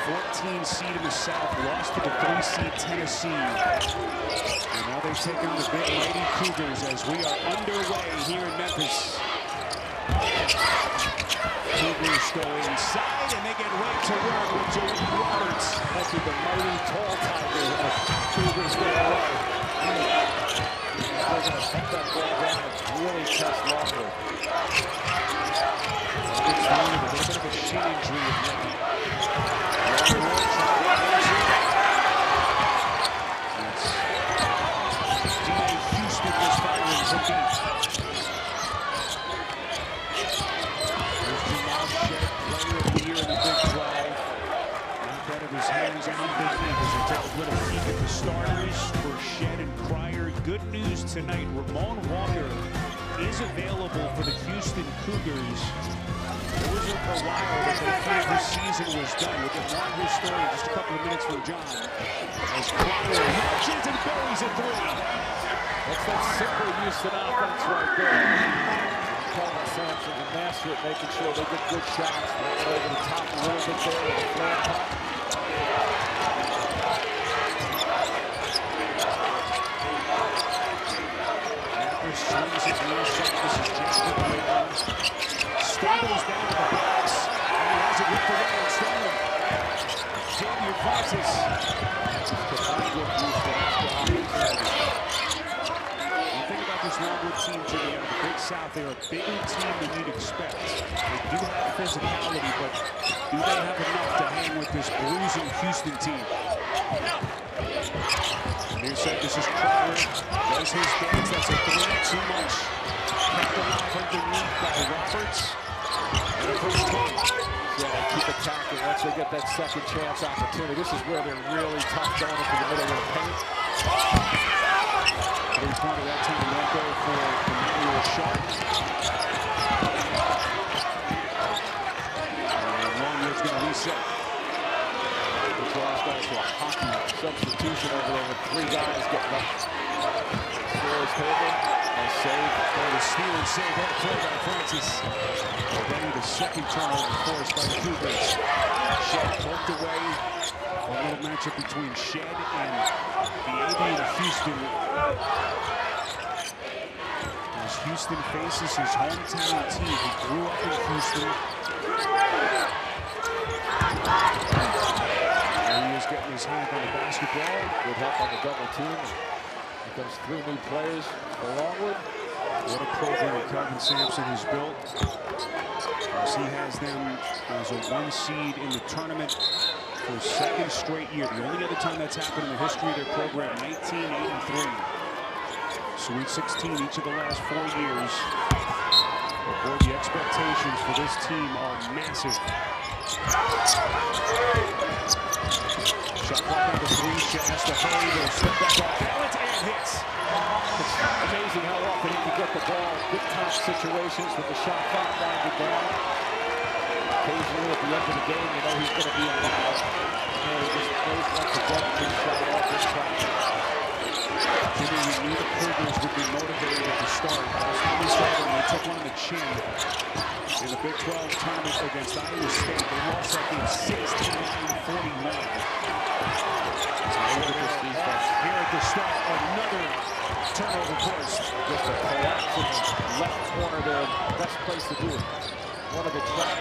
14 seed in the South, lost to the 3 seed Tennessee. And now they take on the big mighty Cougars as we are underway here in Memphis. Cougars go inside and they get right to work with Joey Roberts. That's the mighty tall tiger of Cougars get away. They're going to put that ball down and really test Longwood. It's one with a little bit of a shin injury in there. Houston was firing for beat. There's Jamal Shedd, player of the year in the Big 12. Not out of his hands on big leaguers. We'll take a little peek at the starters for Shedd and Cryer. Good news tonight, Ramon Walker is available for the Houston Cougars. It was a while that they thought his season was done. We'll get more of his story in just a couple of minutes from John. As Cryer launches and buries a 3. That's that simple Houston offense right there. Calvin Sampson, the master at making sure they get good shots. Right over the top a little bit there with a flat top. Mather swings his near shot. This is Jackson Williams. Stumbles down to the box. And he has it with the way and Stone. Xavier Francis. This Longwood team to the Big South, they're a bigger team than you'd expect. They do have physicality, but do they have enough to hang with this bruising Houston team? Near side, this is Cryer. Does his dance. That's a 3, too much. Kept alive underneath by Roberts. And a first time. Yeah, keep attacking once they get that second chance opportunity. This is where they're really tough going into the middle of the paint. Three-pointer that time won't go for Emmanuel Sharp. And Longwood's going to reset. The draws back to a hockey substitution over there with 3 guys getting up. Scores table and save. The steal and save that play by Francis. Already the second turnover forced by the Cougars. Shedd poked away. A little matchup between Shedd and the AB of Houston. As Houston faces his hometown team, he grew up in Houston. And he is getting his hand on the basketball. Good help on the double team. Here comes 3 new players for Longwood. What a program Calvin Sampson has built. As he has them as a 1 seed in the tournament for a 2nd straight year. The only other time that's happened in the history of their program, 1983. Sweet 16 each of the last 4 years. But boy, the expectations for this team are massive. Shot clock on the 3, Shedd has to hurry, they'll step back off balance and hits. It's amazing how often he can get the ball. Good tough situations with the shot clock winding down. Occasionally at the end of the game, you know he's going to be involved. He just plays like a good shot off this practice. Jimmy, we knew the Cougars would be motivated at the start. Last time we started, they took one on the chin in the Big 12 tournament against Iowa State. They lost that game 69-41. Here at the start, another turnover forced. Just a collapse in the left corner there. Best place to do it. One of the traps.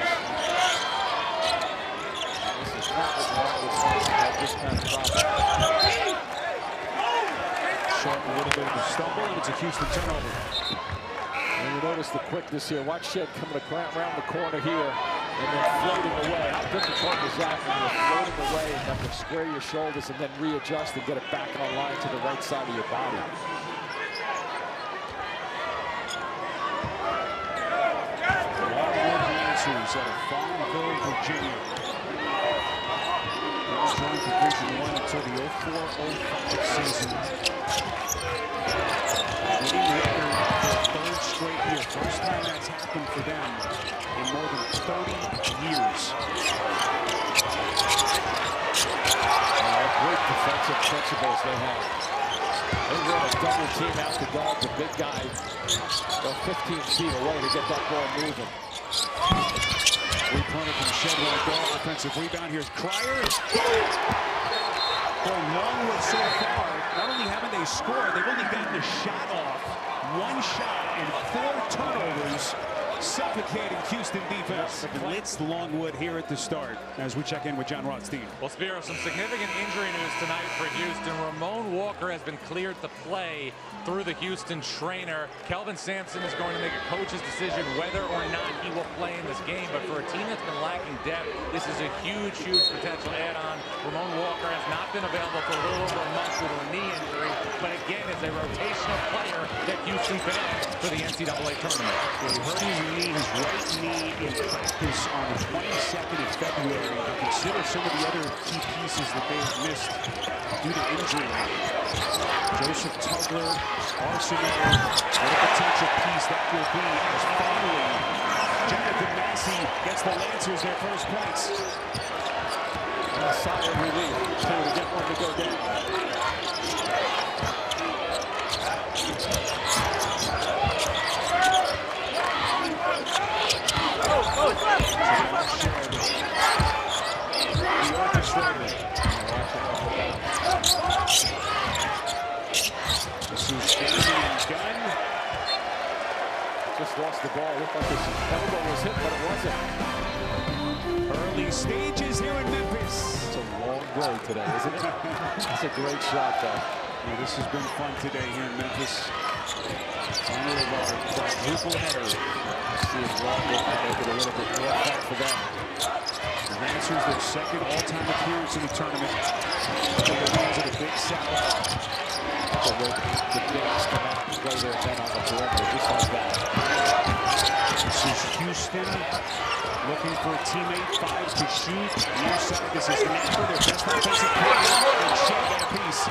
This is not what Longwood wants to have this kind of problem. Sharp, a little bit of a stumble, and it's a Houston turnover. And you notice the quickness here. Watch Shedd coming around the corner here and then floating away. How difficult is that when you're floating away and have to square your shoulders and then readjust and get it back online to the right side of your body? Longwood Lancers out of Farmville, Virginia. They joined Division I until the 04-05 season. Winning record for the 3rd straight year. First time that's happened for them in more than 30 years. Great defensive principles they have. They run a double team out to guard the big guy. They're 15 feet away to get that ball moving. Three-pointer from Shed won't go. Offensive rebound. Here's Cryer. For Longwood so far, not only haven't they scored, they've only gotten a shot off. One shot and 4 turnovers, suffocating Houston defense. Blitz Longwood here at the start as we check in with John Rothstein. Well, Spiro, some significant injury news tonight for Houston. Ramon Walker has been cleared to play through the Houston trainer. Kelvin Sampson is going to make a coach's decision whether or not he will play in this game. But for a team that's been lacking depth, this is a huge, huge potential add-on. Ramon Walker has not been available for a little over a month with a knee injury, but again is a rotational player that Houston can add for the NCAA tournament. He hurt his knee, his right knee, in practice on the 22nd of February. Consider some of the other key pieces that they have missed due to injury. Joseph Tugler, Arsenal, what a potential piece that will be as finally Jonathan Massey gets the Lancers their first points. A sigh of relief to get one to go down. This is Damian Gunn. Just lost the ball. Looked like his elbow was hit, but it wasn't. Early stages here in Memphis. It's a long day today, isn't it? That's a great shot, though. Well, this has been fun today here in Memphis. Honor of our quadruple header. See if Longwood can make it a little bit more fun for them. The Lancers, their second all-time appearance in the tournament. They're the ones of the Big South. So the bigs come out and go there then on the perimeter, just like that. This is Houston looking for a teammate, 5 to shoot. Near side, this is Napper, their best offensive player, and Shed got a piece.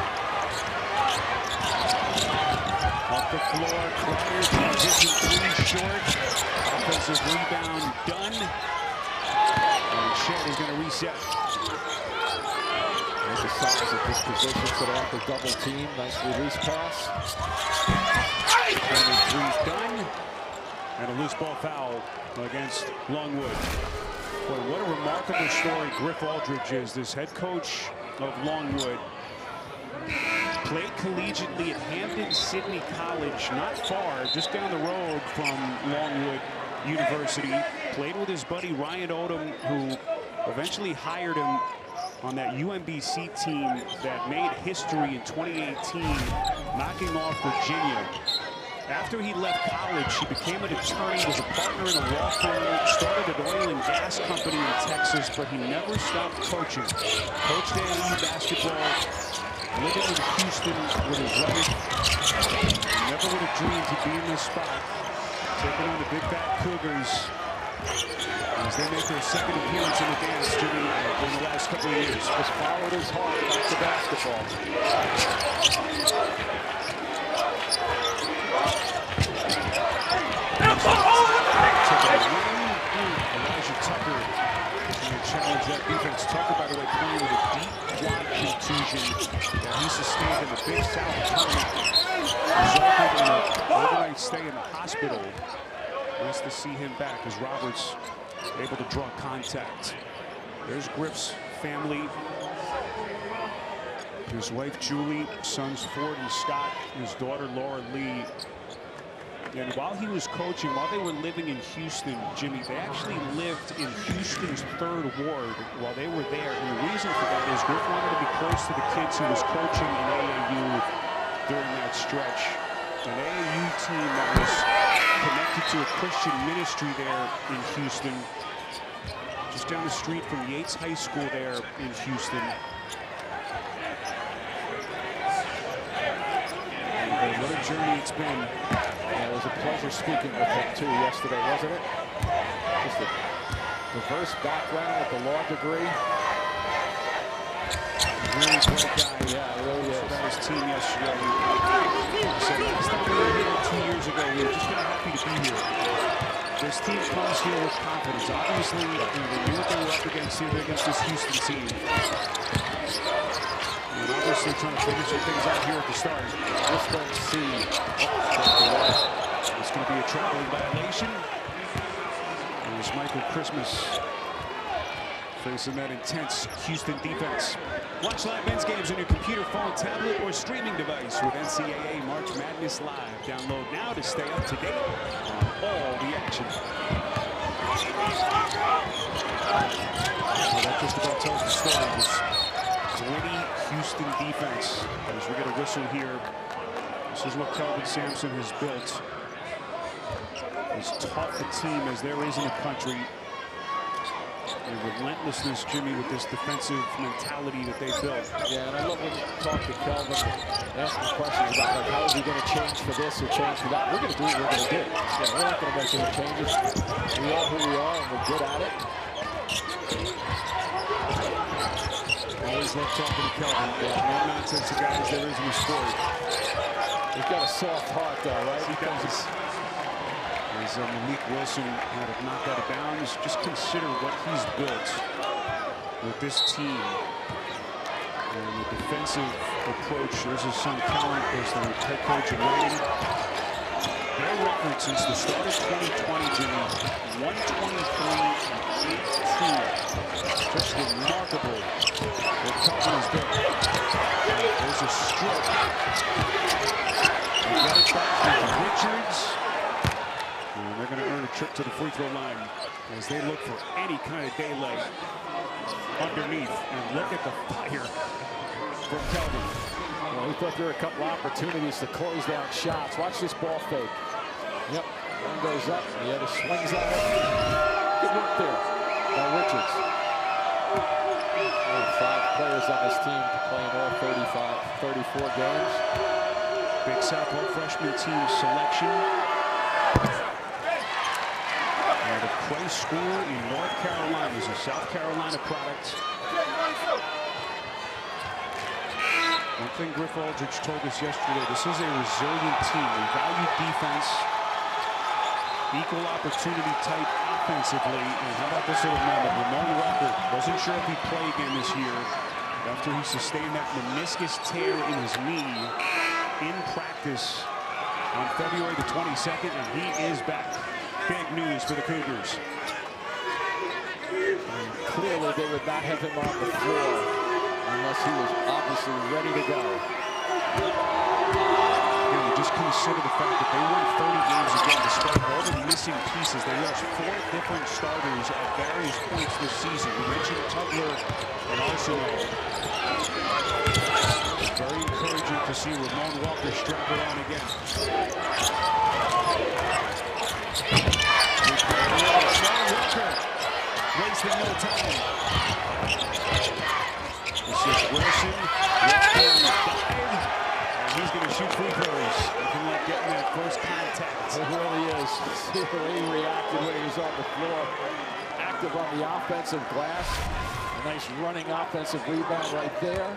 Off the floor, Cryer, transition 3 short. Offensive rebound done. And Shed is going to reset. There's the size of this position, so they have to double team. Nice release pass. 23 done. And a loose ball foul against Longwood. Boy, what a remarkable story Griff Aldridge is, this head coach of Longwood. Played collegiately at Hampden-Sydney College, not far, just down the road from Longwood University. Played with his buddy Ryan Odom, who eventually hired him on that UMBC team that made history in 2018, knocking off Virginia. After he left college, he became an attorney, was a partner in a law firm, started an oil and gas company in Texas, but he never stopped coaching. Coached AAU basketball, living in Houston with his wife. Never would have dreamed he'd be in this spot, taking on the Big Bad Cougars as they make their second appearance in the dance, Jimmy, in the last couple of years. Just followed his heart back to basketball. Elijah Tucker is going to challenge that defense. Tucker, by the way, playing with a deep quad contusion that he sustained in the Big South tournament, resulted in an overnight stay in the hospital. Nice to see him back as Roberts able to draw contact. There's Griff's family. His wife Julie, sons Ford and Scott, his daughter Laura Lee. And while he was coaching, while they were living in Houston, Jimmy, they actually lived in Houston's 3rd Ward while they were there. And the reason for that is Griff wanted to be close to the kids he was coaching in AAU during that stretch. An AAU team that was connected to a Christian ministry there in Houston, just down the street from Yates High School there in Houston. And what a journey it's been. Yeah, it was a pleasure speaking with him too yesterday, wasn't it? Just a diverse background with a law degree. Really great guy. Yeah, really is. About his team yesterday. So last time we were here 2 years ago, we were just kind of happy to be here. This team comes here with confidence. Obviously, they knew what they were up against here against this Houston team. And obviously trying to figure some things out here at the start. Just don't see. It's going to be a traveling violation. As Michael Christmas facing that intense Houston defense. Watch live men's games on your computer, phone, tablet, or streaming device with NCAA March Madness Live. Download now to stay up to date on all the action. Well, that just about tells the story. This gritty Houston defense. As we get a whistle here, this is what Kelvin Sampson has built. As tough a team as there is in the country. And relentlessness, Jimmy, with this defensive mentality that they built. Yeah, and I love when you talk to Kelvin, asking questions about like how is he going to change for this or change for that. We're going to do what we're going to do. Yeah, we're not going to make any changes. We are who we are, and we're good at it. Always love talking to Kelvin. No nonsense of guys there is in the sport. He's got a soft heart, though, right? He does. As Malik Wilson had it knocked out of bounds, just consider what he's built with this team. And the defensive approach, this is some talent as the head coach in waiting. Their record since the start of 2020, Jimmy, 123-18. Just remarkable what Kelvin has done. There's a stroke. They got it back with Richards. And they're going to earn a trip to the free throw line as they look for any kind of daylight underneath. And look at the fire from Kelvin. Well, we thought there were a couple opportunities to close down shots. Watch this ball fake. Yep, one goes up, the other swings on it. Good work there by Richards. There are 5 players on this team to play in all 34 games. Big Southpaw freshman team selection. At a Quay School in North Carolina. Is a South Carolina product. One thing Griff Aldridge told us yesterday, this is a resilient team. We value defense, equal opportunity type offensively. And how about this little moment? Ramon Walker wasn't sure if he'd play again this year after he sustained that meniscus tear in his knee in practice on February the 22nd, and he is back. Big news for the Cougars. And clearly they would not have him on the floor unless he was obviously ready to go. Again, you just consider the fact that they won 30 games again despite all the missing pieces. They lost 4 different starters at various points this season. We mentioned Tugler and Arsenal. Very encouraging to see Ramon Walker strap it on again. Wasting no time. This is Wilson. Walker on the dive. And he's going to shoot free throws. Looking like getting that first contact. It really is. See the way he reacted when he was on the floor. Active on the offensive glass. A nice running offensive rebound right there.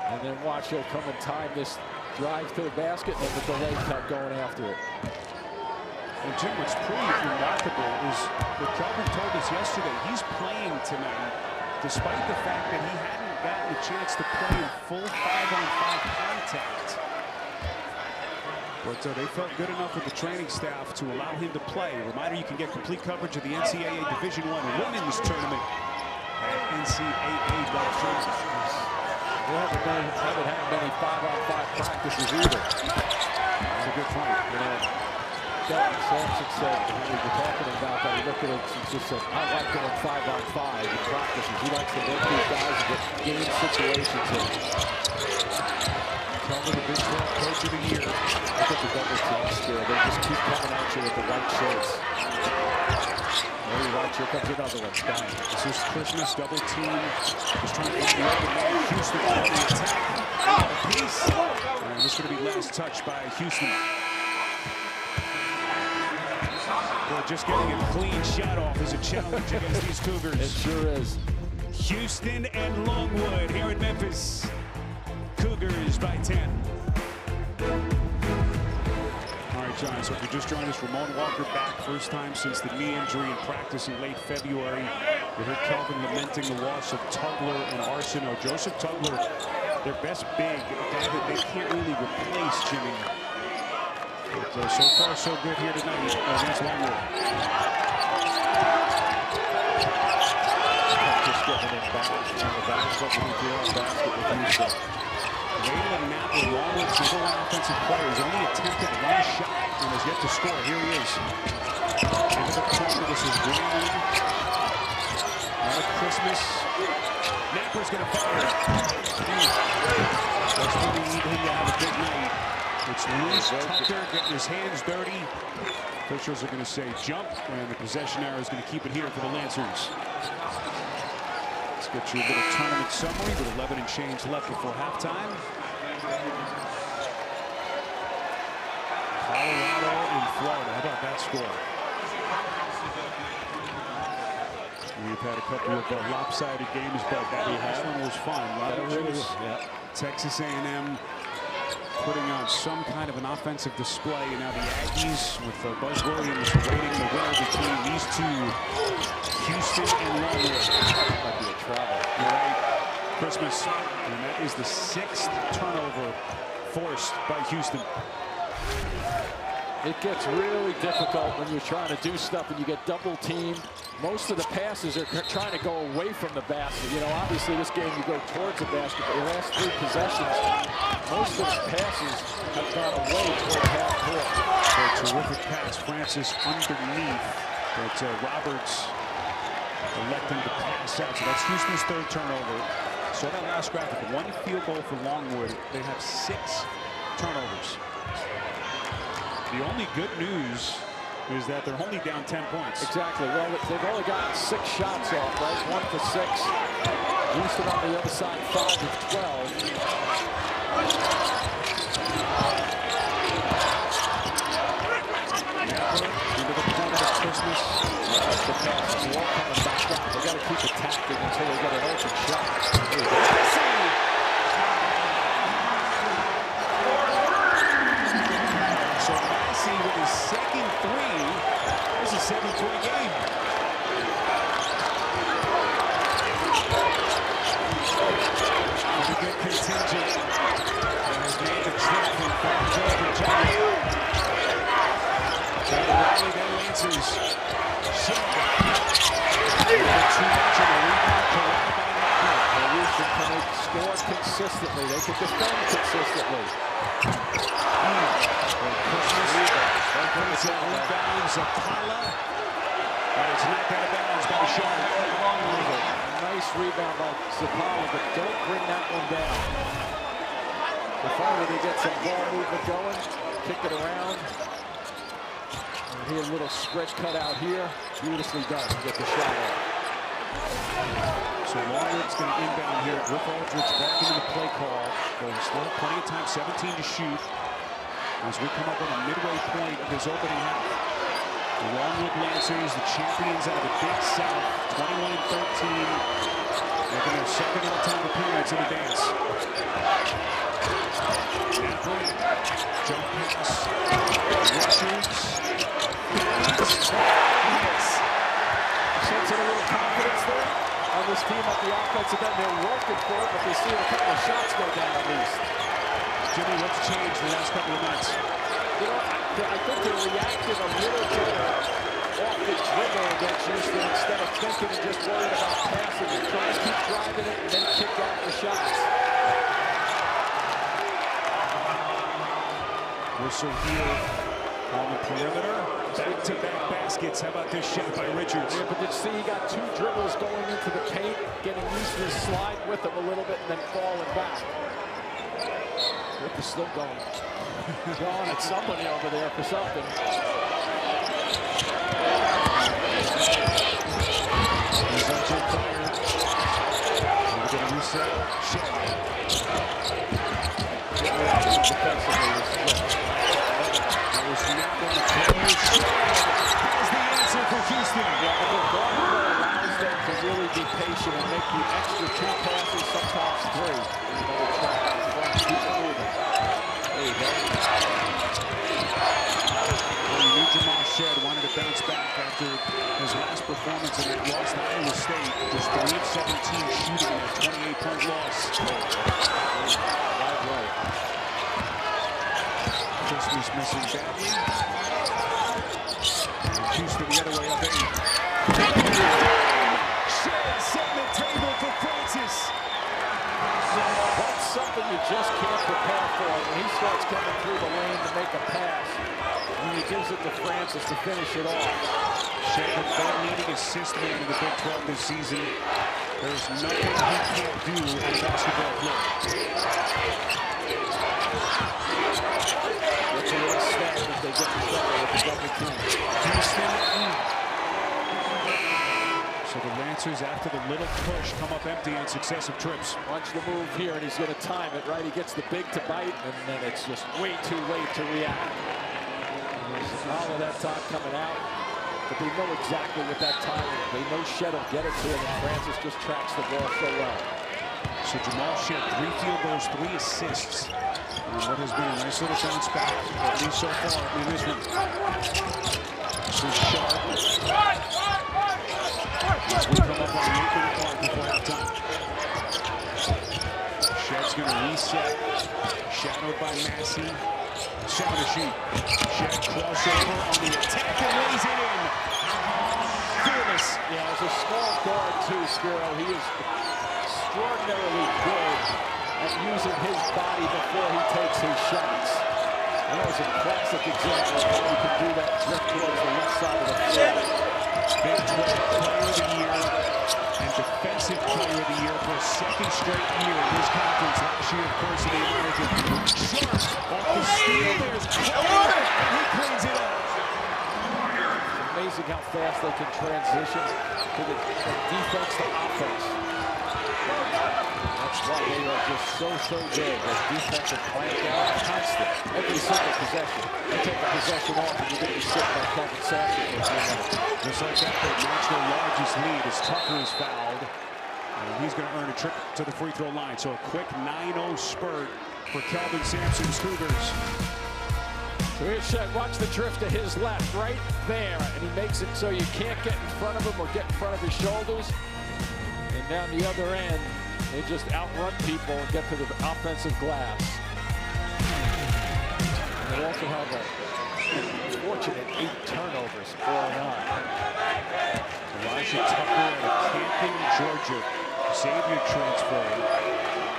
And then watch, he'll come and time this drive to the basket and the delay cut going after it. And Jim, what's pretty remarkable is what Kelvin told us yesterday. He's playing tonight, despite the fact that he hadn't gotten a chance to play in full 5-on-5 contact. But they felt good enough with the training staff to allow him to play. Reminder, you can get complete coverage of the NCAA Division I Women's Tournament at NCAA.com. We haven't had many 5-on-5 practices either. That's a good point. You know, Sampson said, when we were talking about that, he looked at it and just said, I like going 5-on-5 in practices. He likes to work these guys and get game situations in. Kelvin, the Big 12 Coach of the Year. Look at the double teams there. They just keep coming at you with the white shirts. There you watch, here comes another one. Bang. This is Christmas double team. Just trying to find the open man. Houston on the attack. Got a piece. And this is going to be last touch by Houston. Well, just getting a clean shot off is a challenge against these Cougars. It sure is. Houston and Longwood here in Memphis. Cougars by 10. All right, John, so if you just joined us, Ramon Walker back, first time since the knee injury in practice in late February. You heard Kelvin lamenting the loss of Tugler and Arsenault. Joseph Tugler, their best big, a guy that they can't really replace, Jimmy. But, so far, so good here tonight against Longwood. Just get foot Montreal basket with Houston. Waylon Napper, Longwood's number one offensive player, has only attempted one shot and has yet to score. Here he is. Into the corner. This is Greenwood. Another Christmas. Napper's going to fire. That's when we need him to have a big night. It's Luis Tucker getting his hands dirty. Officials are going to say jump, and the possession arrow is going to keep it here for the Lancers. Let's get you a little tournament summary with 11 and change left before halftime. Colorado and Florida. How about that score? We've had a couple of lopsided games, but this one was fun. Texas A&M putting on some kind of an offensive display, and now the Aggies with Buzz Williams waiting the winner between these two, Houston and Longwood. That might be a travel. You're right. Christmas, and that is the 6th turnover forced by Houston. It gets really difficult when you're trying to do stuff and you get double teamed. Most of the passes are trying to go away from the basket. You know, obviously this game you go towards the basket, but your last 3 possessions, most of the passes have gone away toward half court. A terrific pass, Francis underneath, but Roberts electing to pass out. So that's Houston's 3rd turnover. So that last graphic, 1 field goal for Longwood. They have 6 turnovers. The only good news is that they're only down 10 points. Exactly. Well, they've only gotten 6 shots off, right? 1 for 6. Houston on the other side, 5 of 12. Into the corner of Christmas. That's the pass. Won't come back out. They got to keep attacking until they get an open shot. So Massey with his 2nd 3. This is a 7-point game. Pretty good contingent that has made the trip from Farmville, Virginia. Trying to rally their Lancers. Houston can score consistently. They can defend consistently. Christmas rebounds Atala. It's knocked out of bounds by Sharp. Nice rebound by Zapala, but don't bring that one down. If only they get some ball movement going, kick it around. And here a little spread cut out here. Beautifully done to get the shot off. So Longwood's going to inbound here. Rick Aldridge back into the play call. There's still plenty of time, 17 to shoot. As we come up on the midway point of this opening half. The Longwood Lancers, the champions out of the Big South, 21-13, making their 2nd all-time appearance in the dance. Napper, jump pass, Richards. Sense a little confidence there on this team at the offensive end. They're working for it, but they see a couple of shots go down at least. Jimmy, what's changed in the last couple of minutes? You know, I think they're reacting a little better off the dribble against Houston instead of thinking and just worrying about passing. They're trying to keep driving it and then kick out the shots. Whistle here on the perimeter. Back-to-back baskets. How about this shot by Richards? Yeah, but did you see he got 2 dribbles going into the paint, getting used to slide with him a little bit and then falling back. Rip is still going. John at somebody over there for something. He's on to fire. We're going to reset. Defensively, That was not going to close. That was the answer for Houston. Yeah, but the guard allows them to really be patient and make the extra 2 passes, sometimes 3. There you go. Well, you knew Jamal Shedd wanted to bounce back after his last performance in that loss to Iowa State. Just 3 of 17 shooting in that 28-point loss. Right. Christmas missing badly. And Houston the other way up 8. Shedd setting the table for Francis. it to Francis to finish it off. Shed, the leading assist man in the Big 12 this season. There's nothing he can't do on the basketball floor. It's a little snap if they get in trouble with the double team. So the Lancers, after the little push, come up empty on successive trips. Watch the move here, and he's going to time it, right? He gets the big to bite, and then it's just way too late to react. All of that time coming out, but they know exactly what that time is. They know Shed will get it to him, and Francis just tracks the ball so well. So Jamal Shed, 3 field goals, 3 assists. And what has been a nice little bounce back, at least so far in this one. This is Sharp. We come up on the 8-minute mark before halftime. Shed's going to reset. Shadowed by Massey. Sheet. Shed crossover on the attack and lays it in. Fearless. Yeah, as a small guard too, Spiro, he is extraordinarily good at using his body before he takes his shots. And that was a classic example of how he can do that drift towards the left side of the floor. Big 12 Player of the Year and Defensive Player of the Year for a second straight year in this conference. Last year, of course, in the American. Sharp off the steal. There's Crowder, and he cleans it up. It's amazing how fast they can transition to the defense to offense. That's why they are just so good. Their defensive plan down constant. Every single possession. They take a possession off and you're going to be sitting on Kelvin Sampson for a few minutes. Just like that, they match their largest lead as Tucker is fouled. And he's going to earn a trip to the free throw line. So a quick 9-0 spurt for Kelvin Sampson's Cougars. So here's Shed. Watch the drift to his left, right there. And he makes it so you can't get in front of him or get in front of his shoulders. And down the other end, they just outrun people and get to the offensive glass. And they also have a fortunate 8 turnovers early on. Elijah Tucker out of Canton, Georgia. Xavier transfer.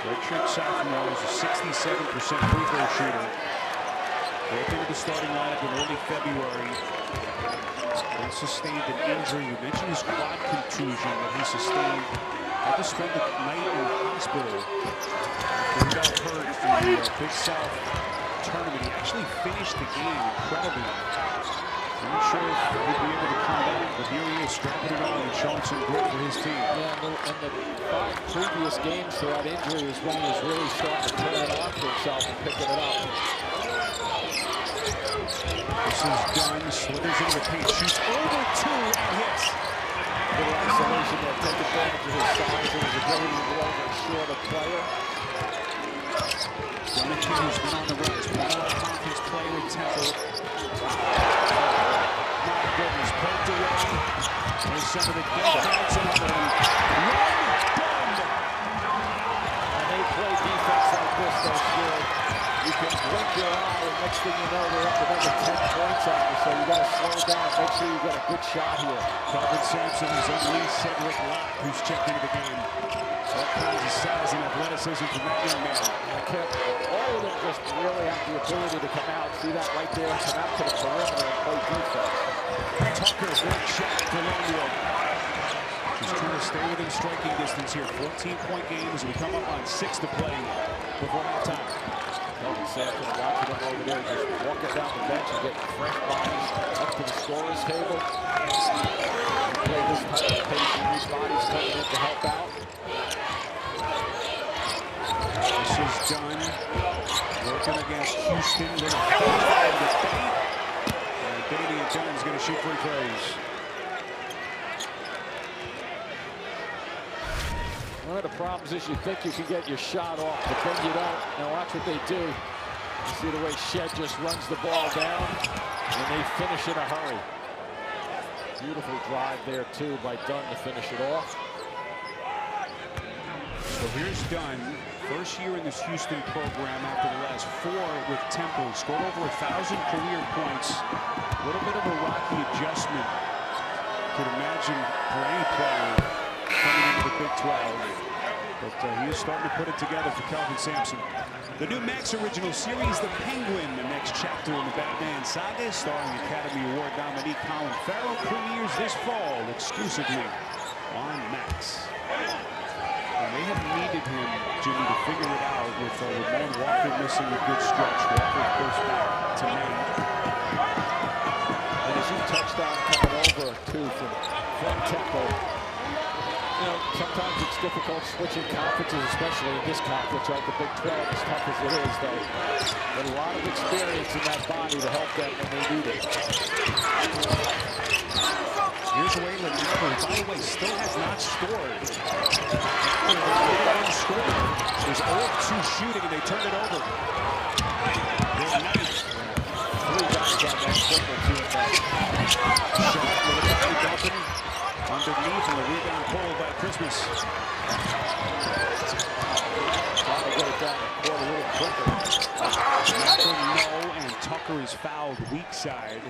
Redshirt sophomore is a 67% free throw shooter. Broke into the starting lineup in early February. He sustained an injury. We mentioned his quad contusion that he sustained. Had to spend the night in the hospital. He got hurt in the Big South tournament. He actually finished the game incredibly. I'm not sure if he'd be able to come back, but here he is strapping it on and showing some grit for his team. Yeah, and the 5 previous games to that injury is when he was really starting to turn it on for himself and picking it up. This is done. Slithers into the paint. Shoots over 2 and hits. Little isolation there. Take advantage of his size and his ability to go over and short a player. Duncan, who's been on the rise. One more conference play with Temple. My goodness. Poked away. There's some of the defense. Another one. Done. And they play defense like this, though, Stuart. You can blink your eye, and next thing you know, they're up another 10 points on you. So you got to slow down, make sure you got a good shot here. Kelvin Sampson is unleashed Cedric Lott, who's checked into the game. All kinds of size and athleticism from that young man. All of them just really have the ability to come out. See that right there? Come out to the perimeter and play defense. Tucker, great shot for Longwood. Just trying to stay within striking distance here. 14-point game as we come up on 6 to play before halftime. Kelvin Sampson watching him over there, just walking down the bench and getting fresh bodies up to the scorer's table. You play this type of pace and these bodies coming in to help out. This is done. Working against Houston. They're going to fire the paint. And Damian Dunn's going to shoot free throws. One of the problems is you think you can get your shot off, but then you don't. Now watch what they do. You see the way Shed just runs the ball down, and they finish in a hurry. Beautiful drive there, too, by Dunn to finish it off. So here's Dunn. First year in this Houston program after the last 4 with Temple. Scored over 1,000 career points. A little bit of a rocky adjustment. Could imagine for any player coming into the Big 12. But he is starting to put it together for Kelvin Sampson. The new Max original series, The Penguin, the next chapter in the Batman saga, starring Academy Award nominee Colin Farrell, premieres this fall exclusively on Max. And they have needed him, Jimmy, to figure it out with Ramon Walker missing a good stretch. Walker, of course, back to Maine. And as you touched on coming over, too, from Temple, you know, sometimes it's difficult switching conferences, especially in this conference, right? The Big 12, as tough as it is, though. But a lot of experience in that body to help them when they need it. Here's Waylon Napper, by the way, still has not scored. There's 0-2 shooting, and they turn it over. They're nice. 3 guys on that triple, too. Shot with a belly bumping underneath, and the rebound pulled by Christmas. Trying to get it down the court a little quicker. Napper, no, and Tucker is fouled weak side.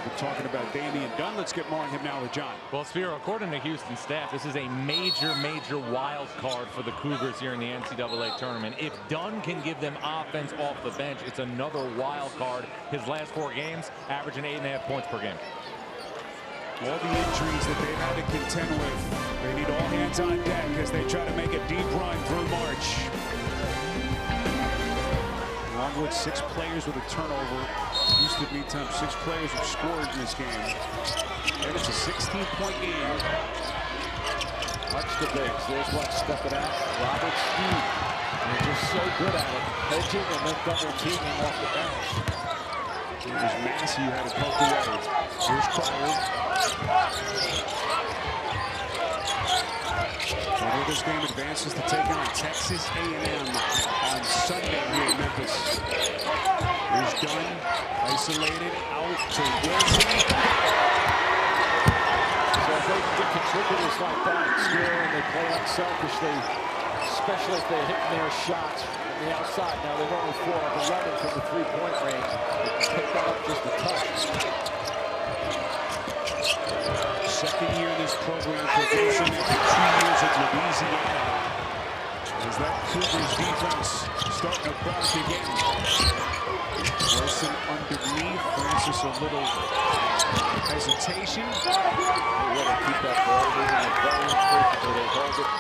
We're talking about Damian Dunn. Let's get more on him now with John. Well, Spiro, according to Houston staff, this is a major wild card for the Cougars here in the NCAA tournament. If Dunn can give them offense off the bench, it's another wild card. His last 4 games, averaging 8.5 points per game. All the injuries that they've had to contend with, they need all hands on deck as they try to make a deep run through March. Longwood, 6 players with a turnover. Houston, meantime, 6 players have scored in this game. And it's a 16-point game. Watch the bigs. There's one stepping out. Roberts, and they're just so good at it. Hedging and then double teaming off the bench. It was Massey who had it poked away. Here's Cryer. Although this game advances to take on Texas A&M on Sunday here in Memphis. Here's Dunn, isolated, out to Wilson. So if they can get contributors like that and score and they play unselfishly, especially if they're hitting their shots from the outside. Now they've only 4 of 11 from the 3-point range. They can pick that up just a touch. Second year in this program for Wilson after 2 years at Louisiana. As that Cougars defense starting to crack again. Wilson underneath. Francis a little hesitation. They want to keep that ball moving and very frequently they hold it.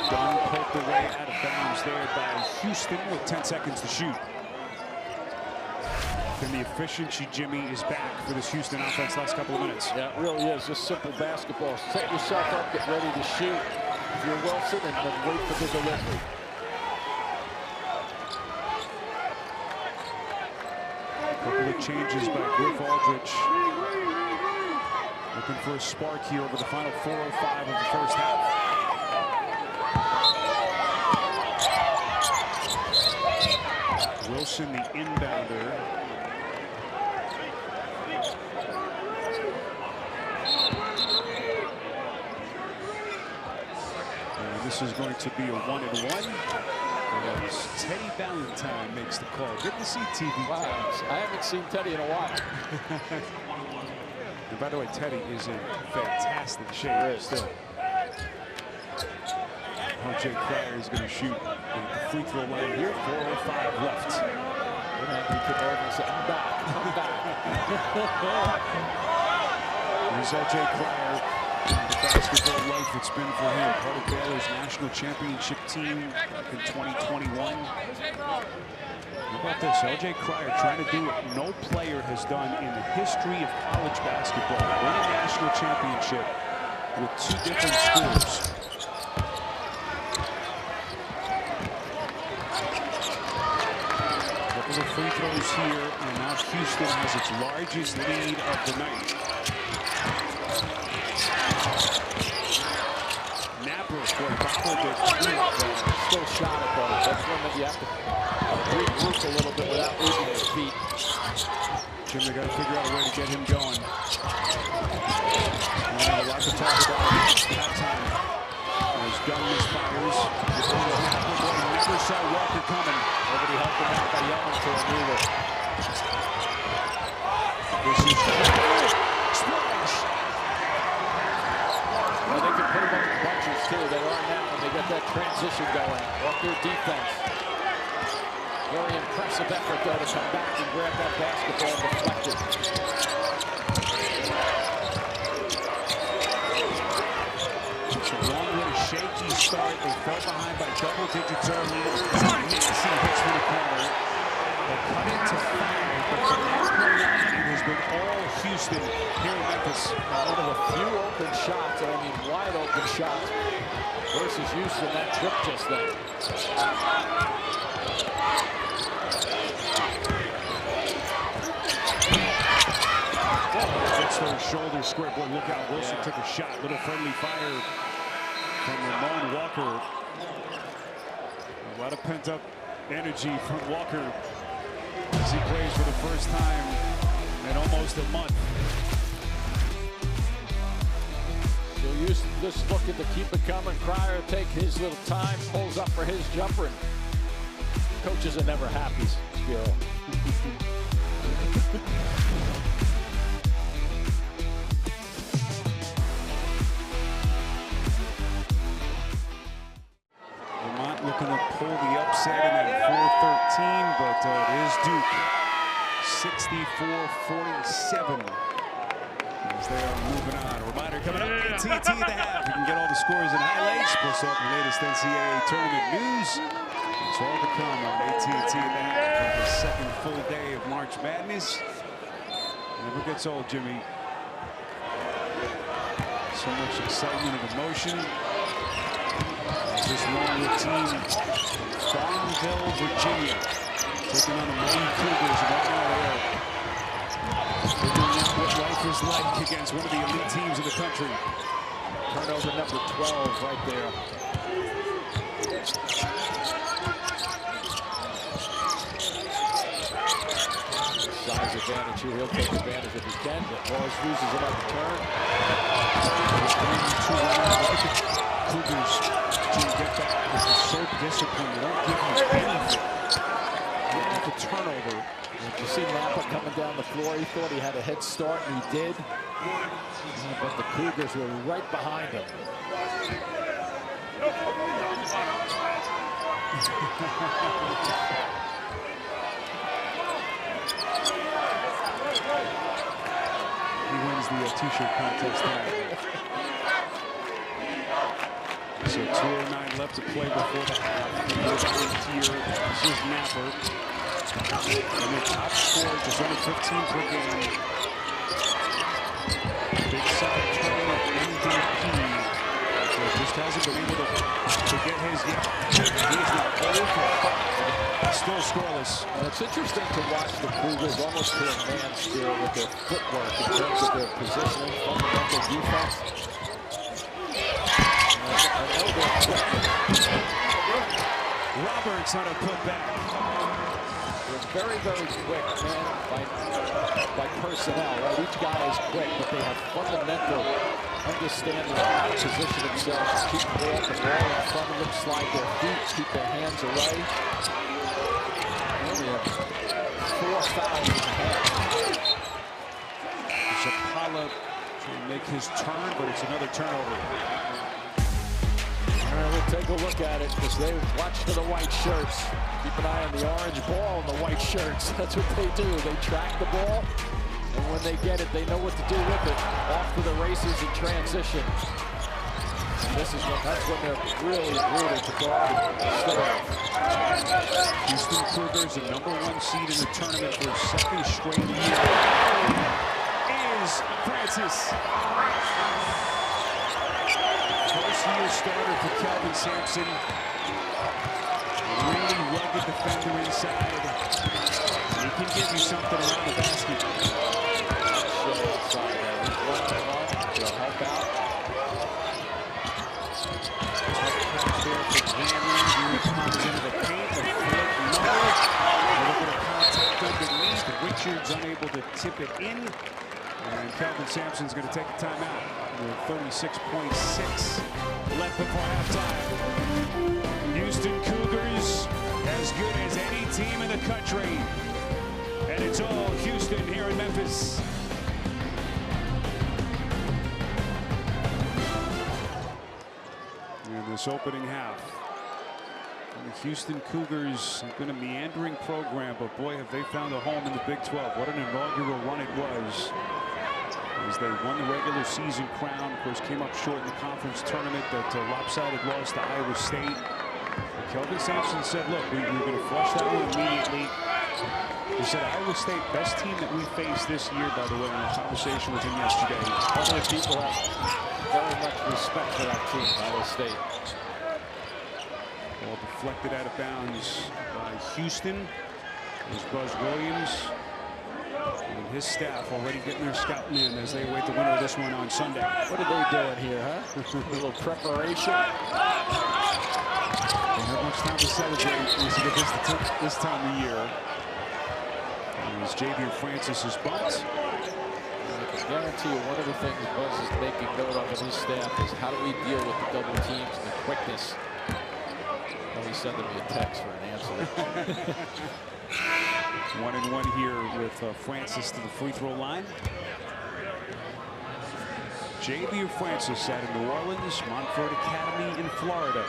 Dunn poked away out of bounds there by Houston with 10 seconds to shoot. And the efficiency, Jimmy, is back for this Houston offense last couple of minutes. Yeah, it really is. Just simple basketball. Set yourself up, get ready to shoot if you're Wilson, and then wait for the delivery. A couple of changes by Griff Aldrich. Looking for a spark here over the final 4:05 of the first half. Wilson, the inbounder. And this is going to be a 1-and-1. As Teddy Valentine makes the call. Good to see TV. Wow, I haven't seen Teddy in a while. And by the way, Teddy is in fantastic shape still. O.J. Cryer is going to shoot at the free throw line here. 4:05 left. He could almost say, I'm back. Here's O.J. Cryer. The basketball life it's been for him. Part of Baylor's national championship team back in 2021. How about this? O.J. Cryer trying to do what no player has done in the history of college basketball. Win a national championship with 2 different schools. Couple of free throws here, and now Houston has its largest lead of the night. Napper for bobbled it. Still shot it, though. That's one that you have to regroup a little bit without losing his feet. Jim, they got to figure out a way to get him going. We have a lot to talk about that time. As Dunn misfires. Never saw Walker coming. Nobody helped him out by yelling to him either. This is Splash. Cougars, too. They are now when they get that transition going off their defense. Very impressive effort, though, to come back and grab that basketball deflected. So Longwood, a shaky start. They fell behind by double digits early. Massey hits for the corner. They cut it to 5, but from that point on, it has been all Houston here in Memphis. One of the few open shots, I mean wide open shots, versus Houston. That trip just then. Gets those shoulders square. Boy, look out. Wilson took a shot. Little friendly fire from Ramon Walker. A lot of pent-up energy from Walker as he plays for the first time in almost a month. So Houston just looking to keep it coming. Cryer take his little time, pulls up for his jumper. And coaches are never happy, Spiro. Looking to pull the upset in at 4-13, but it is Duke 64-47 as they are moving on. A reminder coming up, AT&T at the half. You can get all the scores and highlights, plus all the latest NCAA tournament news. It's all to come on AT&T at the half for the second full day of March Madness. Never gets old, Jimmy. So much excitement and emotion. This Longwood team from Farmville, Virginia, taking on the mighty Cougars. Right now they are figuring out what life is like against one of the elite teams in the country. Turnover number 12 right there. Size advantage here. He'll take advantage if he can, but Wallace loses another turn. Cougars to get back is so disciplined. They don't give you anything. You have a turnover. Did you see Napa coming down the floor? He thought he had a head start, and he did. But the Cougars were right behind him. He wins the t-shirt contest tonight. So 2:09 left to play before the half. This is Napper. And the top scorer just under 15 per game. Big second tournament MVP. So just hasn't been able to get his yet. He is now 0 for 5. Still scoreless. And it's interesting to watch the Cougars almost to a man still with their footwork in terms of their positioning, fundamental defense. Roberts on a putback. They're very, very quick, man, by personnel. Right? Each guy is quick, but they have fundamental understanding of how to position themselves, keep the ball in front of them, slide their feet, keep their hands away. We have 4 fouls in the half. Zapala trying to make his turn, but it's another turnover. All right, we'll take a look at it because they watch for the white shirts. Keep an eye on the orange ball and the white shirts. That's what they do. They track the ball, and when they get it, they know what to do with it. Off to the races in transition. And that's when they're really rooted to guard and stay off. Houston Cougars, the #1 seed in the tournament for a second straight year, is Francis. First-year starter for Kelvin Sampson. Really rugged defender inside. He can give you something around the basket. He'll help out. There for Cameron. Here he comes into the paint. The flip, no. A little bit of contact underneath. Richards unable to tip it in. And Kelvin Sampson's going to take a timeout with 36.6 left before halftime. Houston Cougars, as good as any team in the country. And it's all Houston here in Memphis. this opening half. And the Houston Cougars have been a meandering program, but boy, have they found a home in the Big 12. What an inaugural run it was, as they won the regular season crown. Of course, came up short in the conference tournament. That lopsided loss to Iowa State. But Kelvin Sampson said, look, we're going to flush that one immediately. He said Iowa State, best team that we faced this year, by the way, in a conversation with him yesterday. Other people have very much respect for that team, Iowa State. Ball deflected out of bounds by Houston. There's Buzz Williams and his staff already getting their scouting in as they await the winner of this one on Sunday. What are they doing here, huh? A little preparation. Don't have much time to celebrate this time of year. As Javier Francis is bumped. I can guarantee you one of the things Buzz is making note of in his staff is how do we deal with the double teams and the quickness. Well, he's sending me a text for an answer. 1-1 here with Francis to the free throw line. Javier Francis out of New Orleans, Montford Academy in Florida.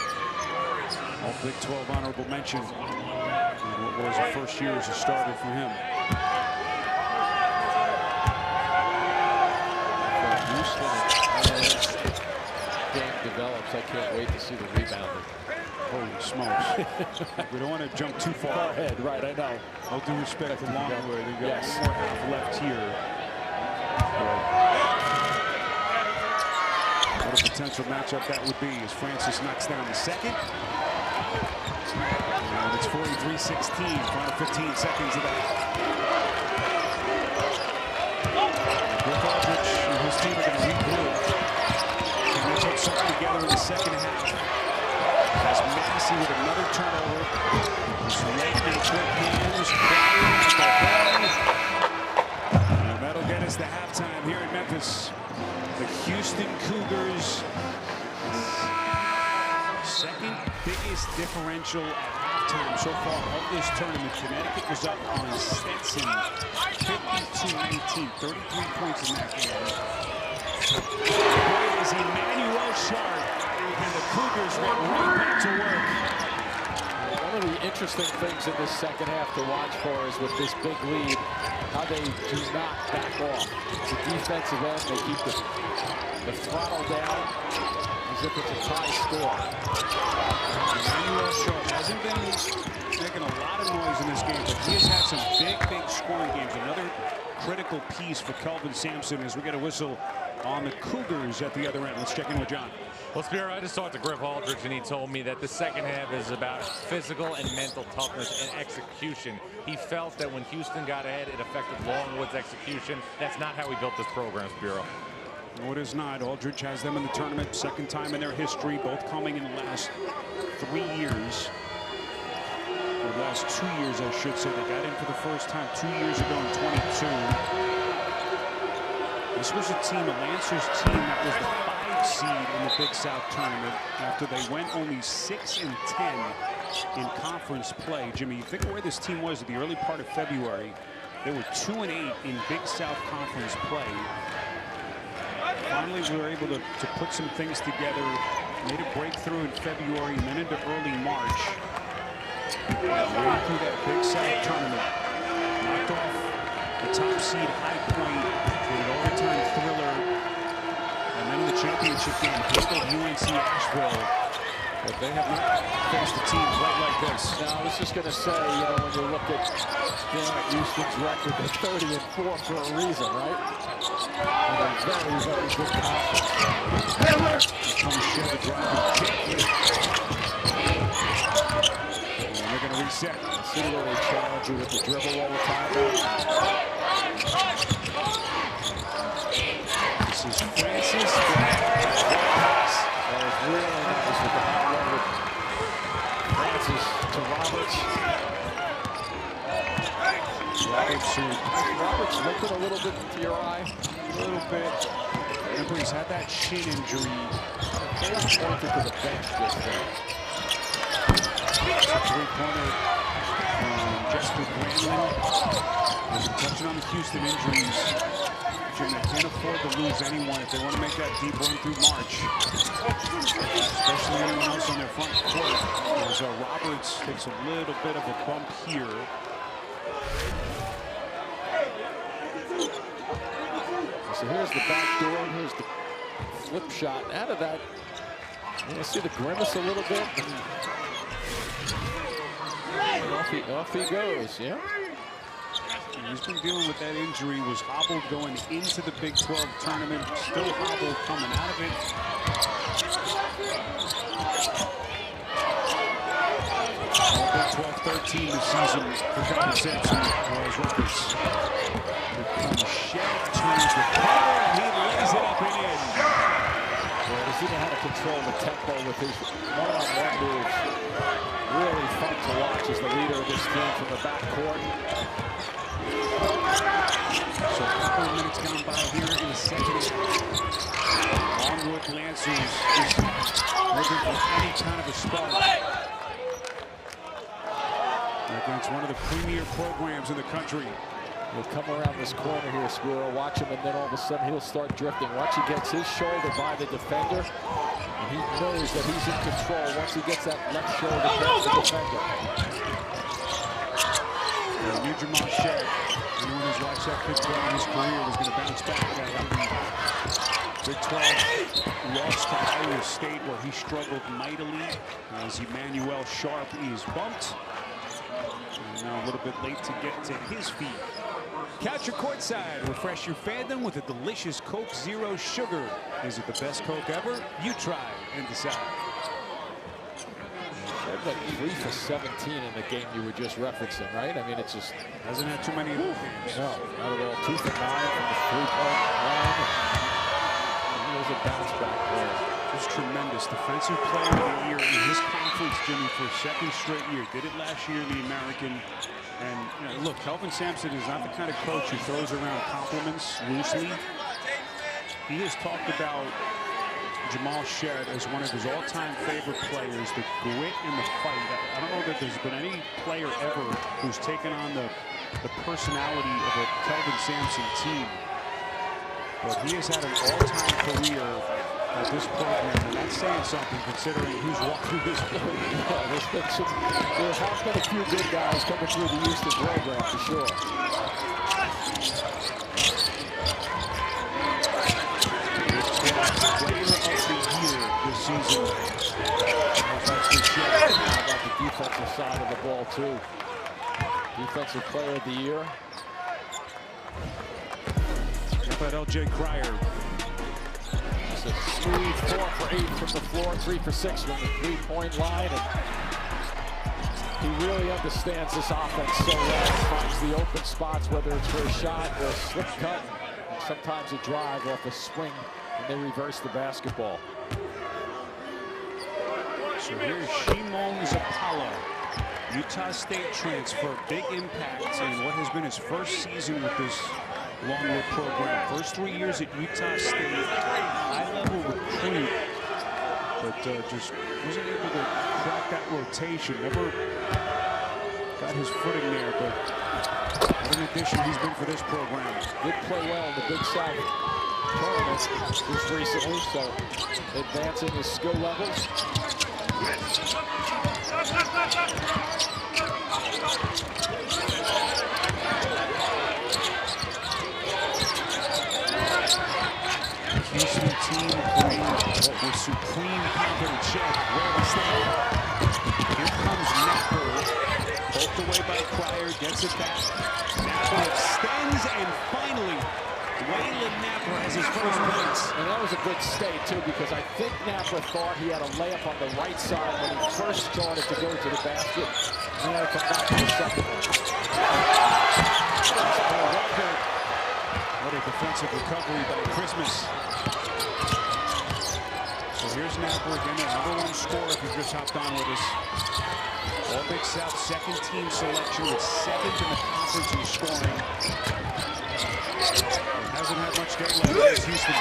All Big 12 honorable mention. What was the first year as a starter for him? Houston, game develops. I can't wait to see the rebounder. Holy smokes. We don't want to jump too far ahead. Right, I know. All due respect to Longwood. They've got Yes. one more half left here. What a potential matchup that would be as Francis knocks down the second. And it's 43-16. Final 15 seconds of that. Griff Aldridge and his team are going to regroup. Can they put something together in the second half? As Massey with another turnover. Just lightning quick hands. And that'll get us to halftime here in Memphis. The Houston Cougars' second biggest differential at halftime so far of this tournament. Connecticut was up on Stetson 52-19, 33 points in that game. Boy, is Emmanuel sharp, and the Cougars went right back to work. One of the interesting things in this second half to watch for is with this big lead, how they do not back off. It's a defensive end. They keep the throttle down as if it's a tie score. Emmanuel Sharp hasn't been making a lot of noise in this game, but he has had some big scoring games. Another critical piece for Kelvin Sampson as we get a whistle on the Cougars at the other end. Let's check in with John. Well, Spiro, I just talked to Griff Aldridge, and he told me that the second half is about physical and mental toughness and execution. He felt that when Houston got ahead, it affected Longwood's execution. That's not how we built this program, Spiro. No, it is not. Aldridge has them in the tournament, second time in their history, both coming in the last 3 years. The last 2 years, I should say. They got in for the first time 2 years ago in 22. This was a team, a Lancers team, that was the 5 seed in the Big South tournament after they went only 6-10 in conference play. Jimmy, you think of where this team was at the early part of February. They were 2-8 in Big South conference play. Finally, we were able to put some things together, made a breakthrough in February and then into early March. Way through that Big South tournament. Knocked off the top seed High Point in an overtime thriller. And then in the championship game, handled UNC Asheville. But they have not faced a team quite like this. Now, I was just going to say, you know, when you look at Houston's record, they're 30-4 for a reason, right? And a very good conference. Comes Shed to drive and kick. And they're going to reset. See where they challenge you with the dribble all the time. This is Francis. That was really nice with the hot run with Francis to Roberts. Roberts looking a little bit into your eye. A little bit. Remember, he's had that shin injury. He's pointed to the bench this game. It's a three-pointer from Jesper Granlund. As we're touching on the Houston injuries, Jim, they can't afford afford to lose anyone if they want to make that deep run through March. Especially anyone else on their front court. As Roberts takes a little bit of a bump here. So here's the back door. Here's the flip shot. Out of that, you see the grimace a little bit. And off he goes, yeah. He's been dealing with that injury, was hobbled going into the Big 12 tournament, still hobbled coming out of it. Big 12-13 this season for Kelvin Sampson was Roberts. Here comes Shed, turns the corner, and he lays it up and in. Well, does he know how to control the tempo with his one-on-one moves? Really fun to watch as the leader of this team from the backcourt. So a couple of minutes gone by here in the second. Longwood Lancers just looking for any kind of a spark against one of the premier programs in the country. He'll come around this corner here, Spiro. Watch him, and then all of a sudden he'll start drifting. Once he gets his shoulder by the defender, and he knows that he's in control once he gets that left shoulder past the defender. New Jamal Shed, anyone who's watched that Big 12 in his career was going to bounce back. Big 12 lost to Iowa State, where he struggled mightily as Emmanuel Sharp is bumped. And now a little bit late to get to his feet. Couch your courtside. Refresh your fandom with a delicious Coke Zero Sugar. Is it the best Coke ever? You try and decide. Like 3 for 17 in the game you were just referencing, right? I mean, it's just hasn't had too many of those games. No, not at all. 2 for 9 from the three-point line. He was a bounce back player. Just tremendous. Defensive player of the year in his conference, Jimmy, for a second straight year. Did it last year in the American. And you know, look, Kelvin Sampson is not the kind of coach who throws around compliments loosely. He has talked about Jamal Shed as one of his all-time favorite players, the grit and the fight. I don't know that there's been any player ever who's taken on the personality of a Kelvin Sampson team. But he has had an all-time career at this program, and that's saying something considering who's walked through this program. Yeah, there have been a few good guys coming through the Houston program for sure. Player of the year this season. How about the defensive side of the ball, too? Defensive player of the year. How about L.J. Cryer? Just a smooth 4 for 8 from the floor, 3 for 6 from the three-point line. And he really understands this offense so well. He finds the open spots, whether it's for a shot or a slip cut, and sometimes a drive off a swing. And they reverse the basketball. So here's Shimon Zapala, Utah State transfer, big impact in what has been his first season with this Longwood program. First 3 years at Utah State, high-level recruit, but just wasn't able to crack that rotation. Never got his footing there, but what an addition he's been for this program. Did play well in the Big South tournament just recently, so advancing his skill levels. Houston team playing with supreme confidence. Check where we stand. Here comes Napper, poked away by Cryer, gets it back. Napper extends, and finally Waylon Napper has his first points. And that was a good stay, too, because I think Napper thought he had a layup on the right side when he first started to go to the basket. And then come back to the second one. What a defensive recovery by Christmas. So here's Napper again, the #1 scorer if you just hopped on with us. All Big South second team selection with 7th in the conference in scoring. Hasn't had much daylight against Houston.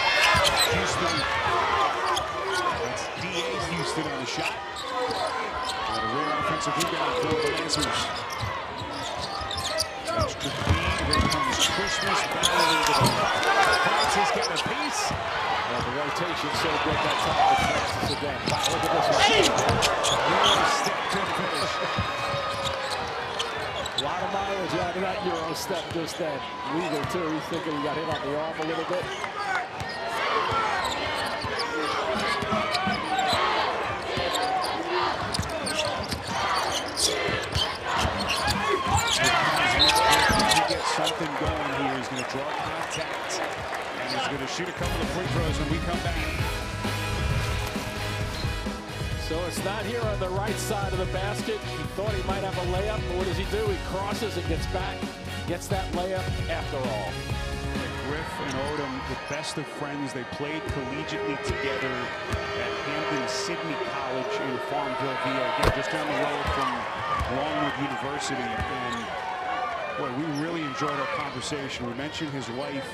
That's D.A. Houston on the shot. And a real offensive rebound for the Lancers. Extra feed, here comes Christmas. Francis got a connection so good that time with Francis again. Wow, look at this one. Step to the finish. A lot of mileage out of that Euro step just then. Legal, too. He's thinking he got hit on the arm a little bit. Something going here. He's going to draw contact, and he's going to shoot a couple of free throws when we come back. So it's not here on the right side of the basket. He thought he might have a layup, but what does he do? He crosses and gets back, gets that layup after all. Griff and Odom, the best of friends. They played collegiately together at Hampton Sydney College in Farmville, VA. Again, just down the road from Longwood University. And boy, we really enjoyed our conversation. We mentioned his wife.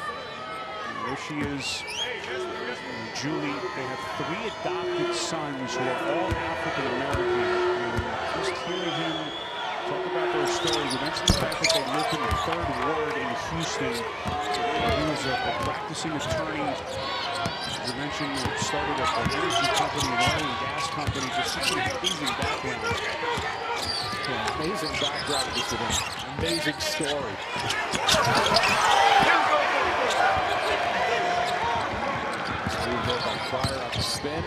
There she is, Julie. They have 3 adopted sons who are all African American. And just hearing him talk about their stories, we mentioned the fact that they lived in the 3rd Ward in Houston. He was a practicing attorney. As I mentioned, started an energy company, an oil and gas company. Just such an amazing background. Yeah, amazing background, just an amazing story. By Cryer on the spin.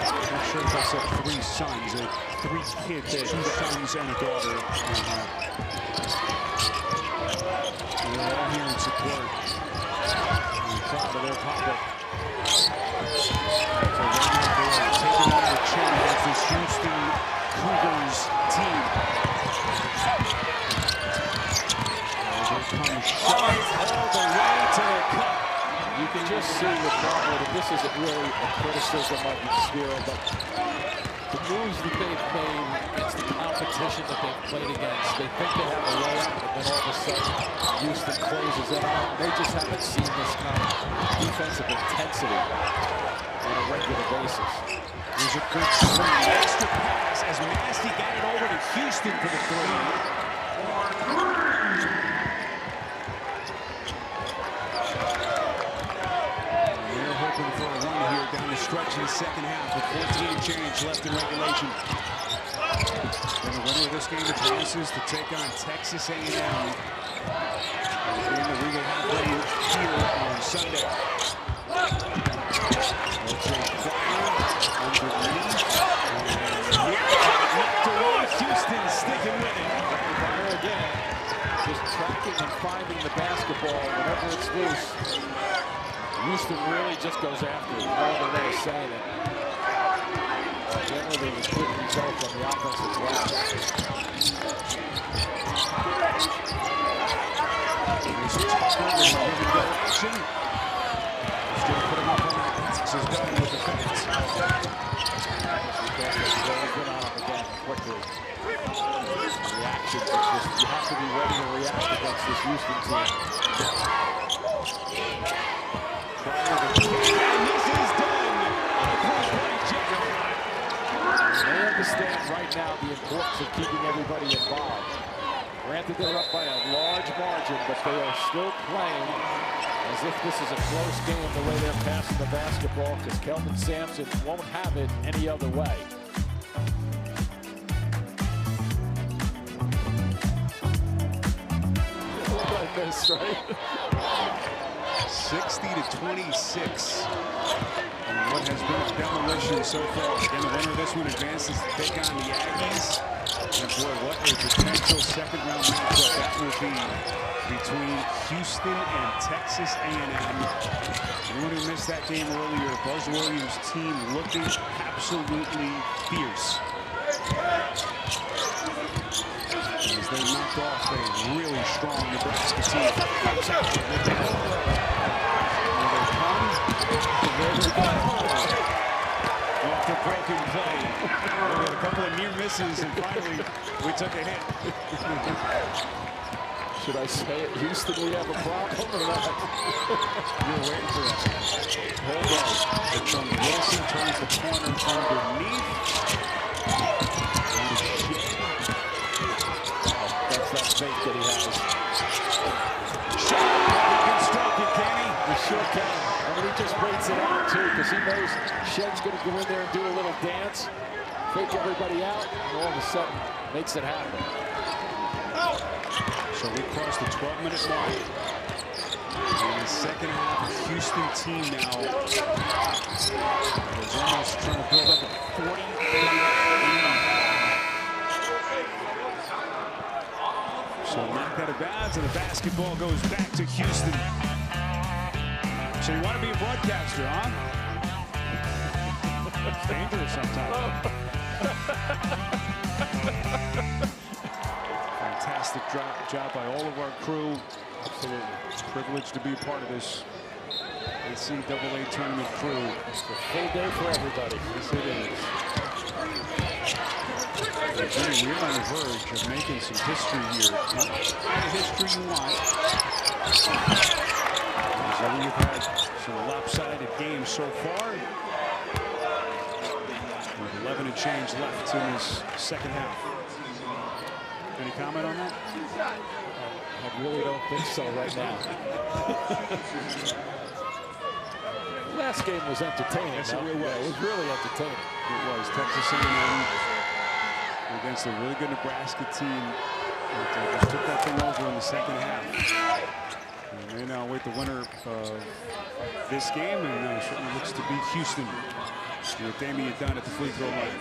I'm not sure if I said 3 sons, 3 kids, 2 sons and a daughter. They're all here in support. I'm proud of their papa. So they're taking on the chin against this Houston Cougars team. All the way to the cup. You can just see with Longwood that this isn't really a criticism of the Spiro, but the moves that they've made against the competition that they've played against, they think they have a layup, and then all of a sudden Houston closes it out. They just haven't seen this kind of defensive intensity on a regular basis. There's a good extra pass as Nasty got it over to Houston for the 3. For a run here down the stretch in the second half with 14 and change left in regulation. And the winner of this game advances to take on Texas A&M in the Regal halfway here on Sunday. Houston sticking with it. Again, just tracking and finding the basketball whenever it's loose. Houston really just goes after it. No other way of saying it. Generally, there's a good result on the offensive glass. He's going to put him up on that pass. He's done with the fence. Again, quickly. Reactions, it's just, you have to be ready to react against this Houston team. They understand right now the importance of keeping everybody involved. Granted, they're up by a large margin, but they are still playing as if this is a close game the way they're passing the basketball, because Kelvin Sampson won't have it any other way. Look like this, right? 60-26. And what has been a demolition so far. Again, the winner of this one advances to take on the Aggies. And boy, what a potential second-round matchup that will be between Houston and Texas A&M. Anyone who missed that game earlier, Buzz Williams' team looking absolutely fierce. As they knocked off a really strong Nebraska team. Off the broken play. We had a couple of near misses, and finally we took a hit. Should I say it, Houston, we have a problem or not? You're waiting for that. Hold on. It's on Wilson, turns the corner underneath. That's that fake that he has. shot. He can stroke it, can he? He sure can. I mean, he just waits it out, too, because he knows Shedd's going to go in there and do a little dance, fake everybody out, and all of a sudden makes it happen. So we crossed the 12-minute mark. In the second half, the Houston team now is almost trying to build up a 40-point lead. So knocked out of bounds, and the basketball goes back to Houston. So you want to be a broadcaster, huh? It's dangerous sometimes. Fantastic job by all of our crew. Absolutely privileged to be a part of this NCAA tournament crew. It's a full day for everybody. Yes, it is. Jimmy, we're on the verge of making some history here. Not the history you want. So we've had some lopsided games so far. With 11 and change left in this second half. Any comment on that? I really don't think so right now. Last game was entertaining. Yes, it was really entertaining. It was. Texas A&M against a really good Nebraska team. That just took that thing over in the second half. And they now await the winner of this game, and certainly looks to beat Houston with Damian Dunn at the free throw line.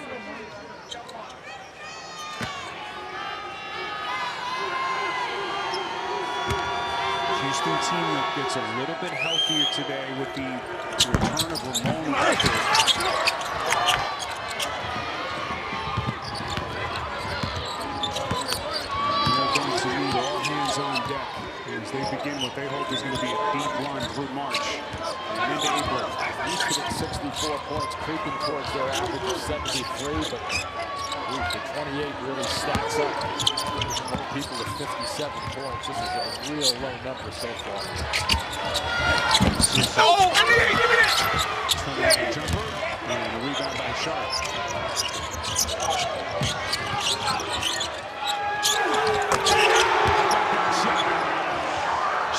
Houston team that gets a little bit healthier today with the return of Ramon Walker. They're going to need all hands on deck as they begin what they hope is going to be a deep run through March and into April. Houston at 64 points, creeping towards their average of 73, but the 28 really stacks up. Other people at 57 points. This is a real low number so far. Oh! Jumper and a rebound by Sharp.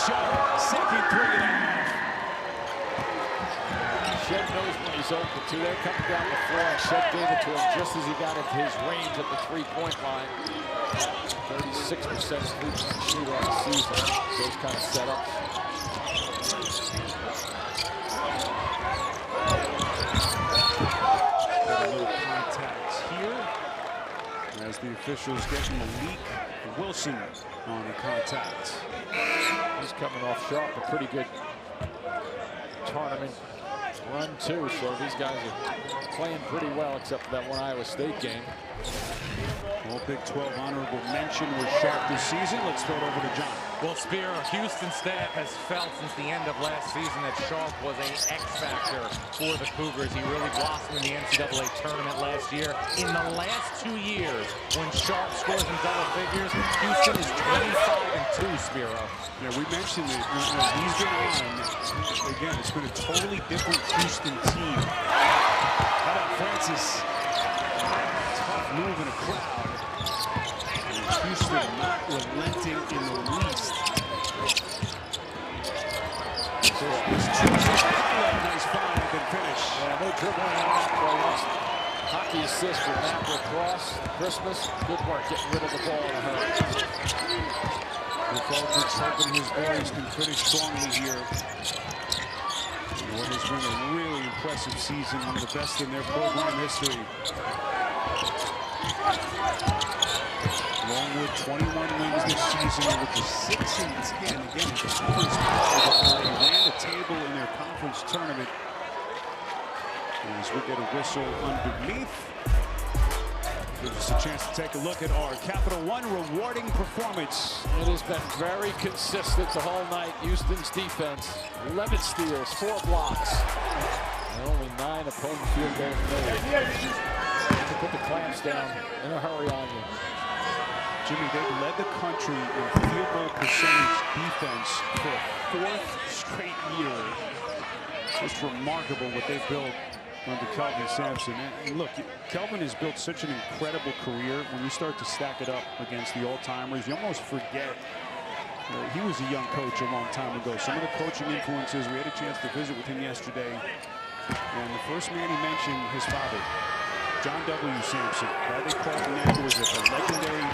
Sharp, second 3.5. Shed knows when he's open too. They're coming down the floor, and Shed gave it to him just as he got into his range at the three-point line. 36% three-point shooter on the season. Those kind of setups. Got a little contact here as the officials get Malik Wilson on the contact. He's coming off Sharp, a pretty good tournament run too, so these guys are playing pretty well except for that one Iowa State game. Well, Big 12 honorable mention was Sharp this season. Let's throw it over to John. Well, Spear, Houston staff has felt since the end of last season that Sharp was an X-factor for the Cougars. He really blossomed in the NCAA tournament last year. In the last 2 years, when Sharp scores in double figures, Houston is 25-2, Spiro. Yeah, we mentioned it. He's been on. Again, it's been a totally different Houston team. How about Francis? Tough move in a crowd. And Houston not relenting in the least. Nice find and finish. Yeah, no dribbling out. Hockey assist with Matt Lacrosse. Christmas, good work getting rid of the ball in a hurry. With Aldridge hoping his boys can finish strongly here. What has been a really impressive season, one of the best in their program history. Longwood 21 wins this season, with the 6 and 10 again in conference play. They ran the table in their conference tournament. As we get a whistle underneath, gives us a chance to take a look at our Capital One rewarding performance. It has been very consistent the whole night. Houston's defense, 11 steals, 4 blocks, and only 9 opponent field goals made. To put the clamps down in a hurry on you. Jimmy, they've led the country in field goal percentage defense for a 4th straight year. Just remarkable what they've built under Kelvin Sampson. And look, Kelvin has built such an incredible career. When you start to stack it up against the all-timers, you almost forget He was a young coach a long time ago. Some of the coaching influences, we had a chance to visit with him yesterday. And the first man he mentioned, his father, John W. Sampson. Bradley Carpenter was a legendary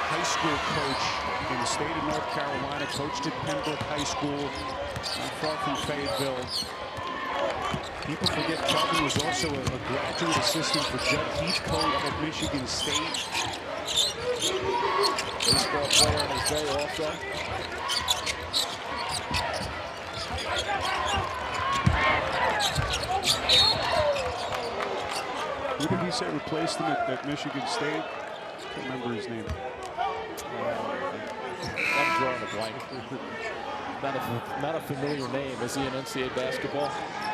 high school coach in the state of North Carolina, coached at Pembroke High School, not far from Fayetteville. People forget Kelvin was also a graduate assistant for Judd Heathcote at Michigan State. Baseball player in his day also. Who did he say replaced him at Michigan State? I can't remember his name. I'm drawing a blank. Not a familiar name. Is he in NCAA basketball?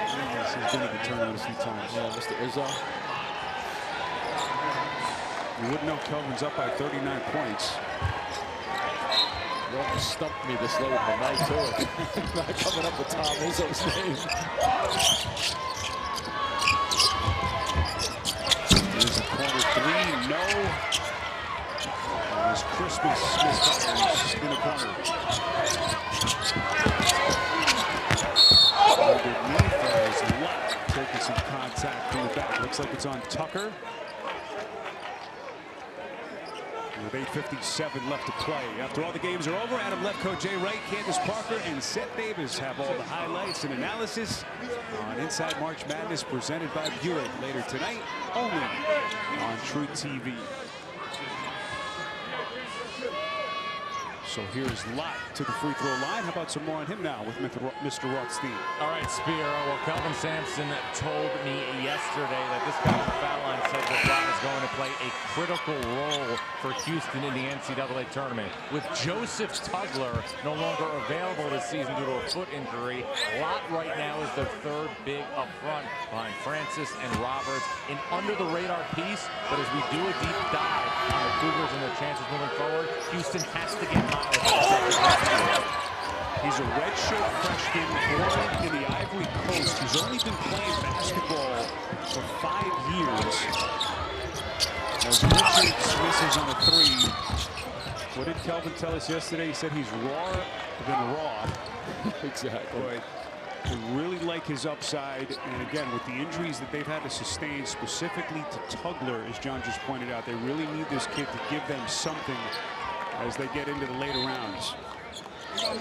Yes, he's been to the tournament a few times. Yeah, Mr. Izzo. You wouldn't know Kelvin's up by 39 points. You almost stumped me this late in the night, too. Not coming up with Tom Izzo's name. There's a corner three, no. There's Christmas misfires in the corner. Underneath as Lott taking some contact from the back. Looks like it's on Tucker. With 8:57 left to play. After all the games are over, Adam Lefkoe, Jay Wright, Candace Parker, and Seth Davis have all the highlights and analysis on Inside March Madness presented by Buick later tonight, only on True TV. So here's Lott to the free throw line. How about some more on him now with Mr. Rothstein? All right, Spear. Well, Kelvin Sampson told me yesterday that this guy on the foul line said that Lott is going to play a critical role for Houston in the NCAA tournament. With Joseph Tugler no longer available this season due to a foot injury, Lott right now is their third big up front behind Francis and Roberts. An under-the-radar piece, but as we do a deep dive on the Cougars and their chances moving forward, Houston has to get Miles. He's a redshirt freshman born in the Ivory Coast. He's only been playing basketball for 5 years. As Richards misses on a three. What did Kelvin tell us yesterday? He said he's rawer than raw. Exactly. But they really like his upside. And again, with the injuries that they've had to sustain, specifically to Tugler, as John just pointed out, they really need this kid to give them something as they get into the later rounds. Yeah,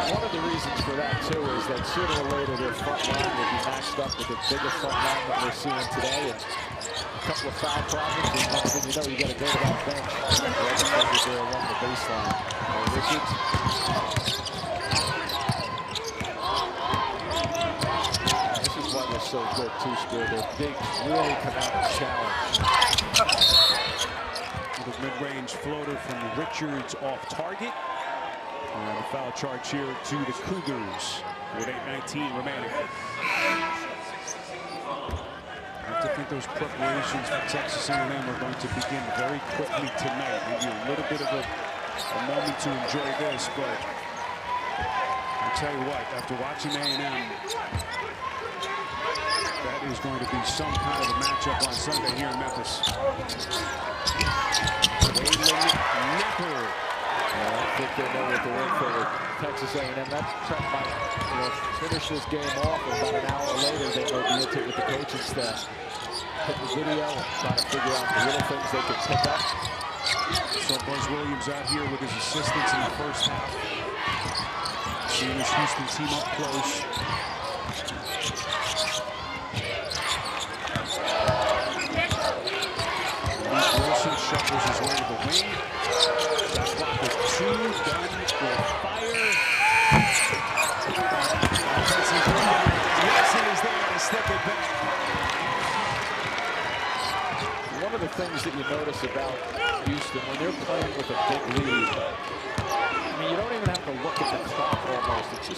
one of the reasons for that, too, is that sooner or later their front line will be matched up with a bigger front line that we're seeing today. And a couple of foul problems, and next thing you know, you got to go to that bench. Right there along the baseline. Richards. This is why they're so good, too, Spear. Their bigs really come out and challenge. The mid-range floater from Richards off target. And the foul charge here to the Cougars with 8:19 remaining. I have to think those preparations for Texas A&M are going to begin very quickly tonight. Maybe a little bit of a moment to enjoy this, but I'll tell you what, after watching A&M, that is going to be some kind of a matchup on Sunday here in Memphis. Nipper. I think they know what to work for with Texas A&M. That Trent might, finish this game off, and about an hour later they may be into it with the coaching staff. Hit the video and try to figure out the little things they can pick up. So Buzz Williams out here with his assistants in the first half. Seeing his Houston team up close. Wilson shuffles his way to the wing. Shot clock with 2, done with fire. Wilson is there to slip it back. One of the things that you notice about Houston, when they're playing with a big lead, I mean, you don't even have to look at the clock almost. It's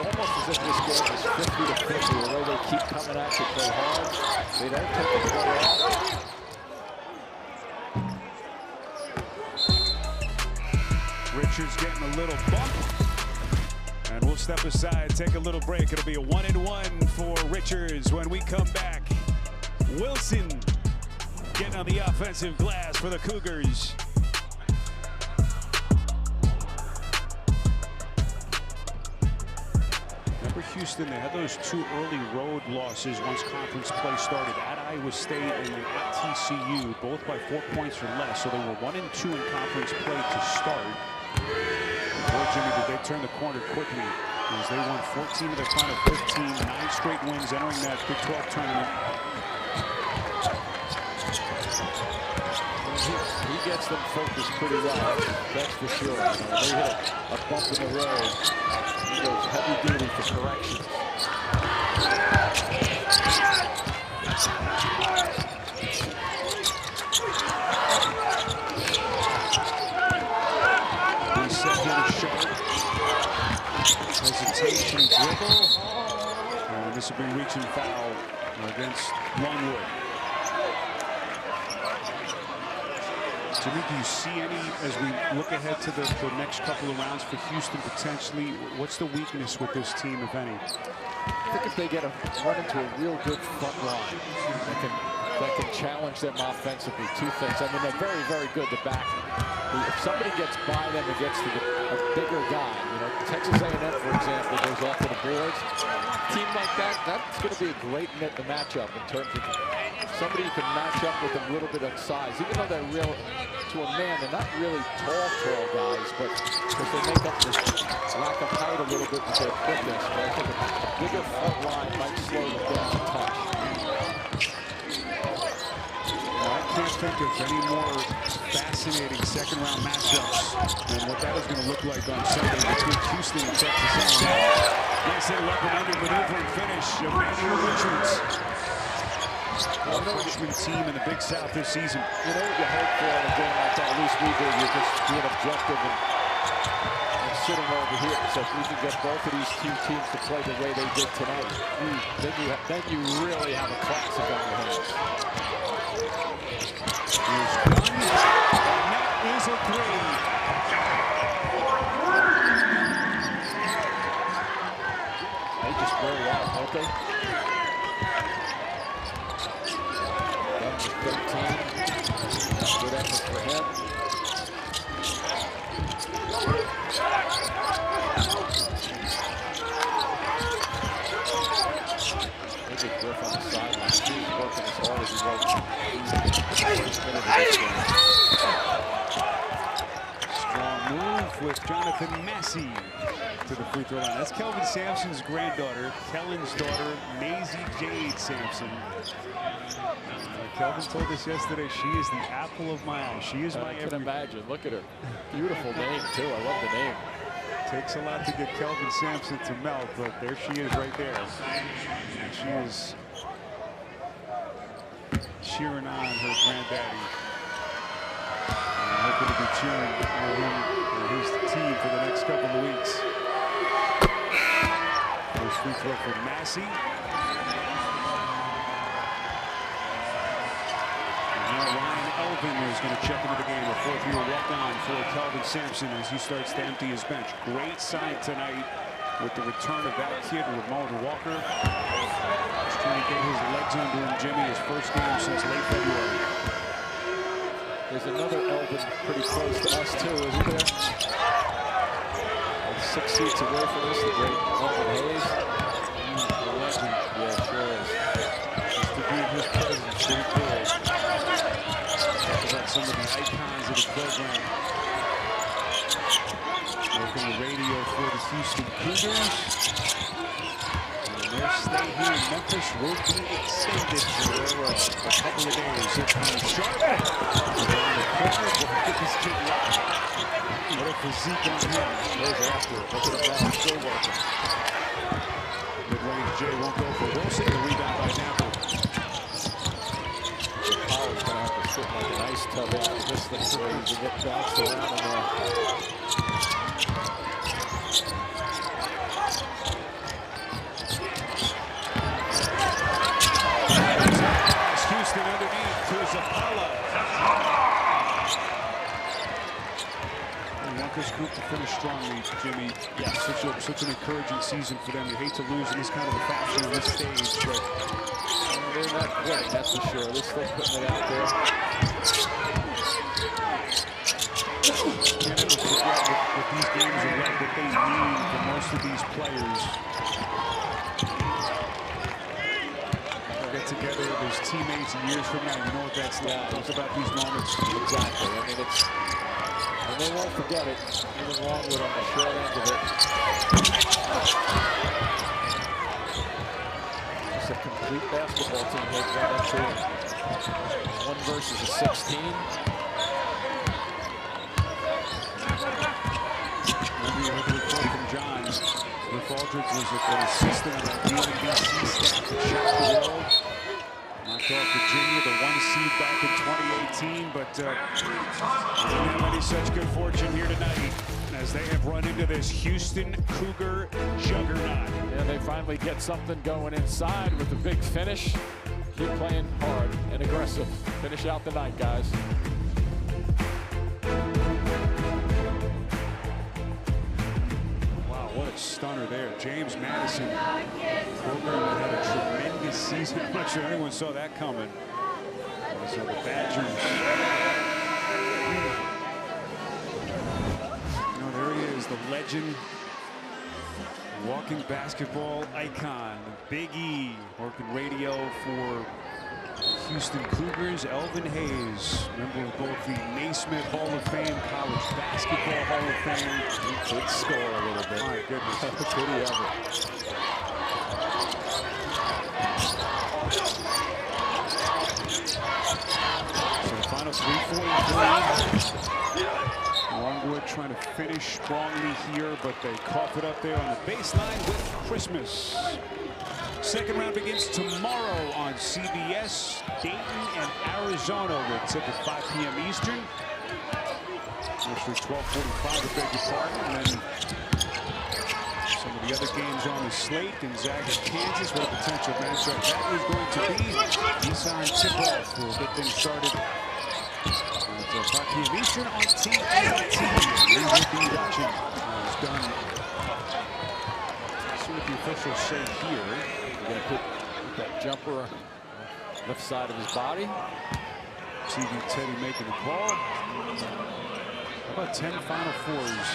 almost as if this game is 50-50. The way they keep coming at you, play hard. They don't take the ball off. Richards getting a little bump. And we'll step aside, take a little break. It'll be a 1-and-1 for Richards when we come back. Wilson getting on the offensive glass for the Cougars. Houston, they had those 2 early road losses once conference play started at Iowa State and then at TCU, both by 4 points or less. So they were 1-2 in conference play to start. Boy, Jimmy, did they turn the corner quickly as they won 14 of their final 15, 9 straight wins entering that Big 12 tournament. He gets them focused pretty well, that's for sure. When they hit a bump in the road, he goes heavy duty for corrections. Hesitation, dribble, and this will be reaching foul against Longwood. Jimmy, do you see any, as we look ahead to the next couple of rounds for Houston potentially, what's the weakness with this team, if any? I think if they get run into a real good front line that can challenge them offensively, 2 things. I mean, they're very, very good to back. If somebody gets by them and gets to a bigger guy, you know, Texas A&M, for example, goes off to the boards. A team like that, that's going to be a great matchup in terms of somebody you can match up with a little bit of size. Even though they're real, to a man, they're not really tall guys, but because they make up the lack of height a little bit with their quickness. But I think a bigger front line might slow them down a touch. I can't think of any more fascinating second-round matchups than what that is going to look like on Sunday between Houston and Texas A&M. Nice little up and under maneuver and finish of Manuel Richards. Our freshman team in the Big South this season. You know what you hope for in a game like that, at least we do, you're just being objective and sitting over here. So if we can get both of these 2 teams to play the way they did tonight, then you really have a classic on your hands. Here's one, and that is a 3. They just wear you out, don't they? Down to 13. Good effort for him. Look at Griff on the sideline. He's working as hard as he was. Strong move with Jonathan Massey to the free throw line. That's Kelvin Sampson's granddaughter, Kellen's daughter, Maisie Jade Sampson. Kelvin told us yesterday she is the apple of my eye. She is my everything. I can imagine. Look at her. Beautiful name, too. I love the name. Takes a lot to get Kelvin Sampson to melt, but there she is right there. And she is cheering on her granddaddy. And hoping to be cheering on him and his team for the next couple of weeks. First free throw for Massey. Elvin is going to check into the game. A 4th-year walk-on for Kelvin Sampson as he starts to empty his bench. Great sign tonight with the return of that kid, Ramon Walker. He's trying to get his legs under him, Jimmy, his first game since late February. There's another Elvin pretty close to us, too, isn't there? And 6 seats away from us, the great Elvin Hayes. The legend. Yeah, sure is. Just to be in his presence, pretty cool. About some of the icons of the program. Working the radio for the Houston Cougars. And their stay here in Memphis will be extended for a couple of days. Here comes Sharp. Around the corner, will get this kid locked. What a physique on him. Goes after it. Look at him now, still working. Mid-range Jay won't go for Wilson. The rebound by Napper. Like a nice tub out of this thing so he can get bounced around in there. Houston underneath to Zapala. We want this group to finish strongly, Jimmy. Yeah, such an encouraging season for them. You hate to lose in this kind of a fashion on this stage, but they're not quitting, that's for sure. They're still putting it out there. Can't ever forget what these games are like, what they mean for most of these players. get together with his teammates years from now. You know what that's like. Talk about these moments. Exactly. I mean, it's, and they won't forget it. Even Longwood on the short end of it. It's a complete basketball team they've got into. 1 versus a 16. Maybe a report from John. Cliff Aldridge was an assistant on the UNBC staff that shocked the world. Knocked off Virginia, the 1 seed back in 2018, but didn't have any such good fortune here tonight as they have run into this Houston Cougar juggernaut. And they finally get something going inside with a big finish. Keep playing hard and aggressive. Finish out the night, guys. Wow, what a stunner there. James Madison, program that had a tremendous season. I'm not sure anyone saw that coming. So the Badgers. You know, there he is, the legend. Walking basketball icon, Big E, working radio for Houston Cougars. Elvin Hayes, member of both the Naismith Hall of Fame, College Basketball Hall of Fame. He could score a little bit. My goodness. Could he ever? So the final 3:43. Longwood trying to finish strongly here, but they cough it up there on the baseline with Christmas. Second round begins tomorrow on CBS. Dayton and Arizona will tip at 5 p.m. Eastern. Actually 12:45, I beg your pardon. And then some of the other games on the slate. Gonzaga, Kansas, what a potential matchup that is going to be. Nissan tip-off will get things started. 5 p.m. Eastern on TNT. We will be watching. It's done. Let's see what the officials say here. We're going to put that jumper on the left side of his body. TV Teddy making the call. How about 10 Final Fours?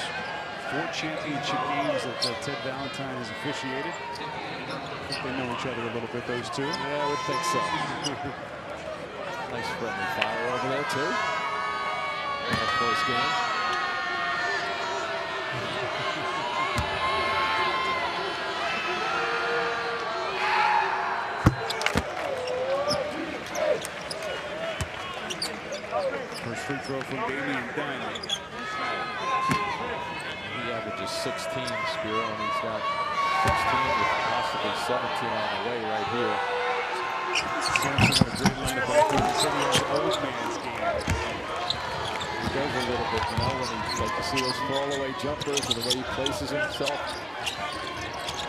4 championship games that Ted Valentine has officiated. I think they know each other a little bit, those two. Yeah, I would think so. Nice friendly fire over there, too. Close game. First free throw from Damian Dunn. He averages 16, Spiro, and he's got 16 with possibly 17 on the way right here. Sampson had a great line of ball. He said he has an old man's game. He goes a little bit, you know, when he, like you see those fall-away jumpers and the way he places himself.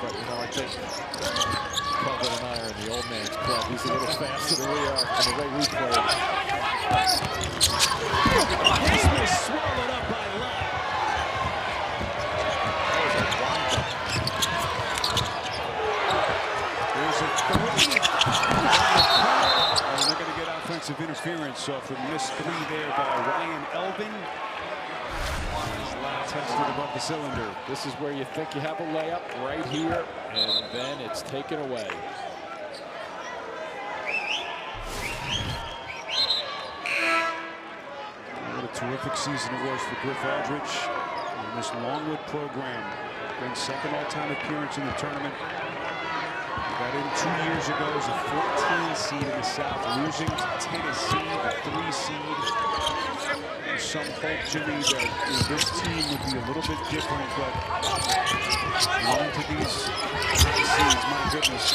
But, you know, I think Calvin and I are in the old man's club. He's a little faster than we are in the way we play. Christmas swallowed up by Love. There's a 3. And they're going to get offensive interference off a missed 3 there by Ryan Elvin. His lap tested above the cylinder. This is where you think you have a layup right here, and then it's taken away. What a terrific season it was for Cliff Aldridge and this Longwood program. Then second all-time appearance in the tournament. Got in 2 years ago as a 14 seed in the South, losing to Tennessee, the 3 seed. There's some hope, Jimmy, that this team would be a little bit different, but going to these seeds, my goodness.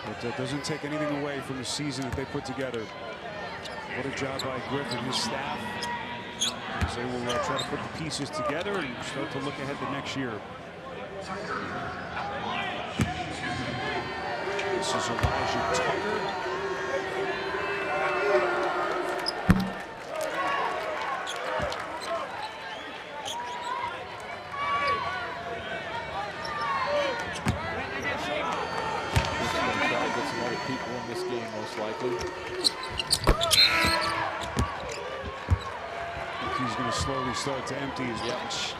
But that doesn't take anything away from the season that they put together. What a job by Griff and his staff. As they will try to put the pieces together and start to look ahead to next year. This is Elijah Tucker. Get some other people in this game, most likely. I think he's going to slowly start to empty his bench.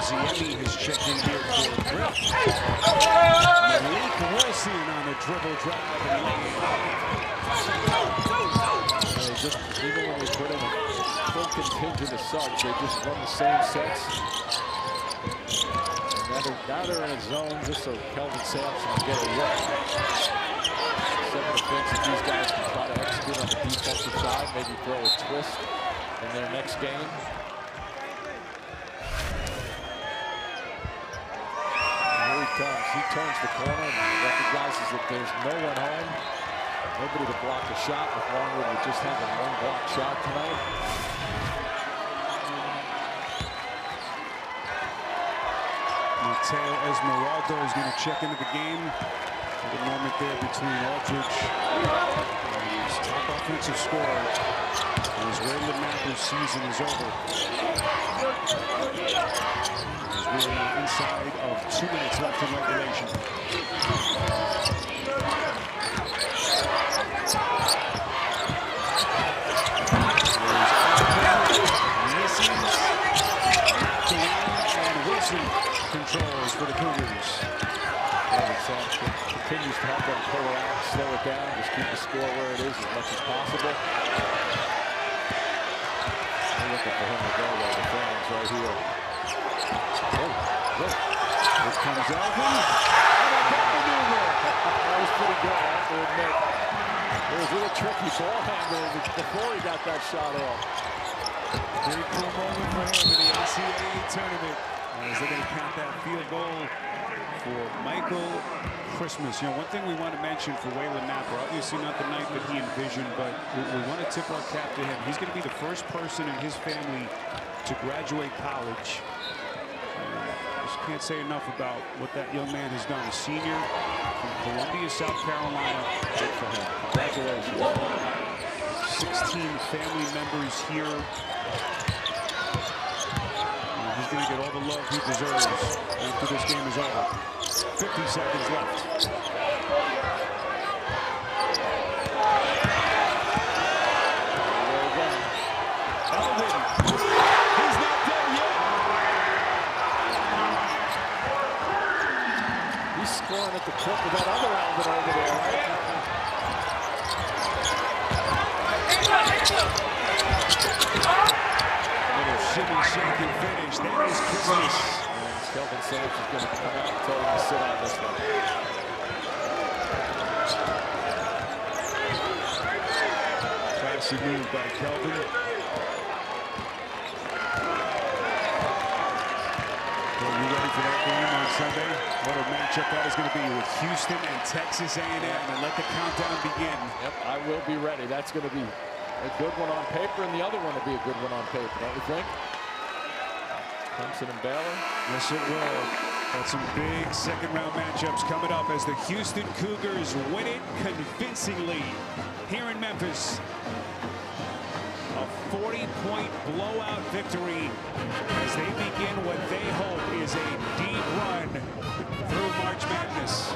Ziemi is checking here for Griff. Malik Wilson on a dribble drive and lane. Even when they put in a full contingent of subs, they just run the same sets. Now they're in a zone just so Kelvin Sampson can get a look. Seven defense, these guys can try to execute on the defensive side, maybe throw a twist in their next game. He turns the corner and recognizes that there's no one home. Nobody to block a shot with Longwood with just having one block shot tonight. Mateo Esmeralda is going to check into the game. For the moment there between Aldridge and his top offensive scorer. As Waylon Mather's season is over. As we're inside of 2 minutes left in regulation. And Wilson controls for the Cougars. Continues to help them pull it out, slow it down, just keep the score where it is as much as possible. They're looking for him to go though, the fans right here. Here comes Elvin. That was pretty good, I have to admit. It was a little tricky ball handling before he got that shot off. Very cool moment for him in the NCAA tournament. As they're going to count that field goal for Michael Christmas. You know, one thing we want to mention for Waylon Mather, obviously not the night that he envisioned, but we want to tip our cap to him. He's going to be the first person in his family to graduate college. Just can't say enough about what that young man has done. A senior from Columbia, South Carolina. Good for him. Congratulations. 16 family members here. He's going to get all the love he deserves after this game is over. 50 seconds left. Elvin. He's not done yet. He's scoring at the clip of that other Elvin over there, right? Shimmy, shake, and finish. That is Christmas. And Kelvin Sampson is going to come out and tell him to sit on this one. Classy move by Kelvin. Are you ready for that game on Sunday? What a matchup that is going to be with Houston and Texas A&M. And let the countdown begin. Yep, I will be ready. That's going to be a good one on paper, and the other one will be a good one on paper, don't you think? Clemson and Baylor. Yes, it will. Got some big second-round matchups coming up as the Houston Cougars win it convincingly here in Memphis. A 40-point blowout victory as they begin what they hope is a deep run through March Madness.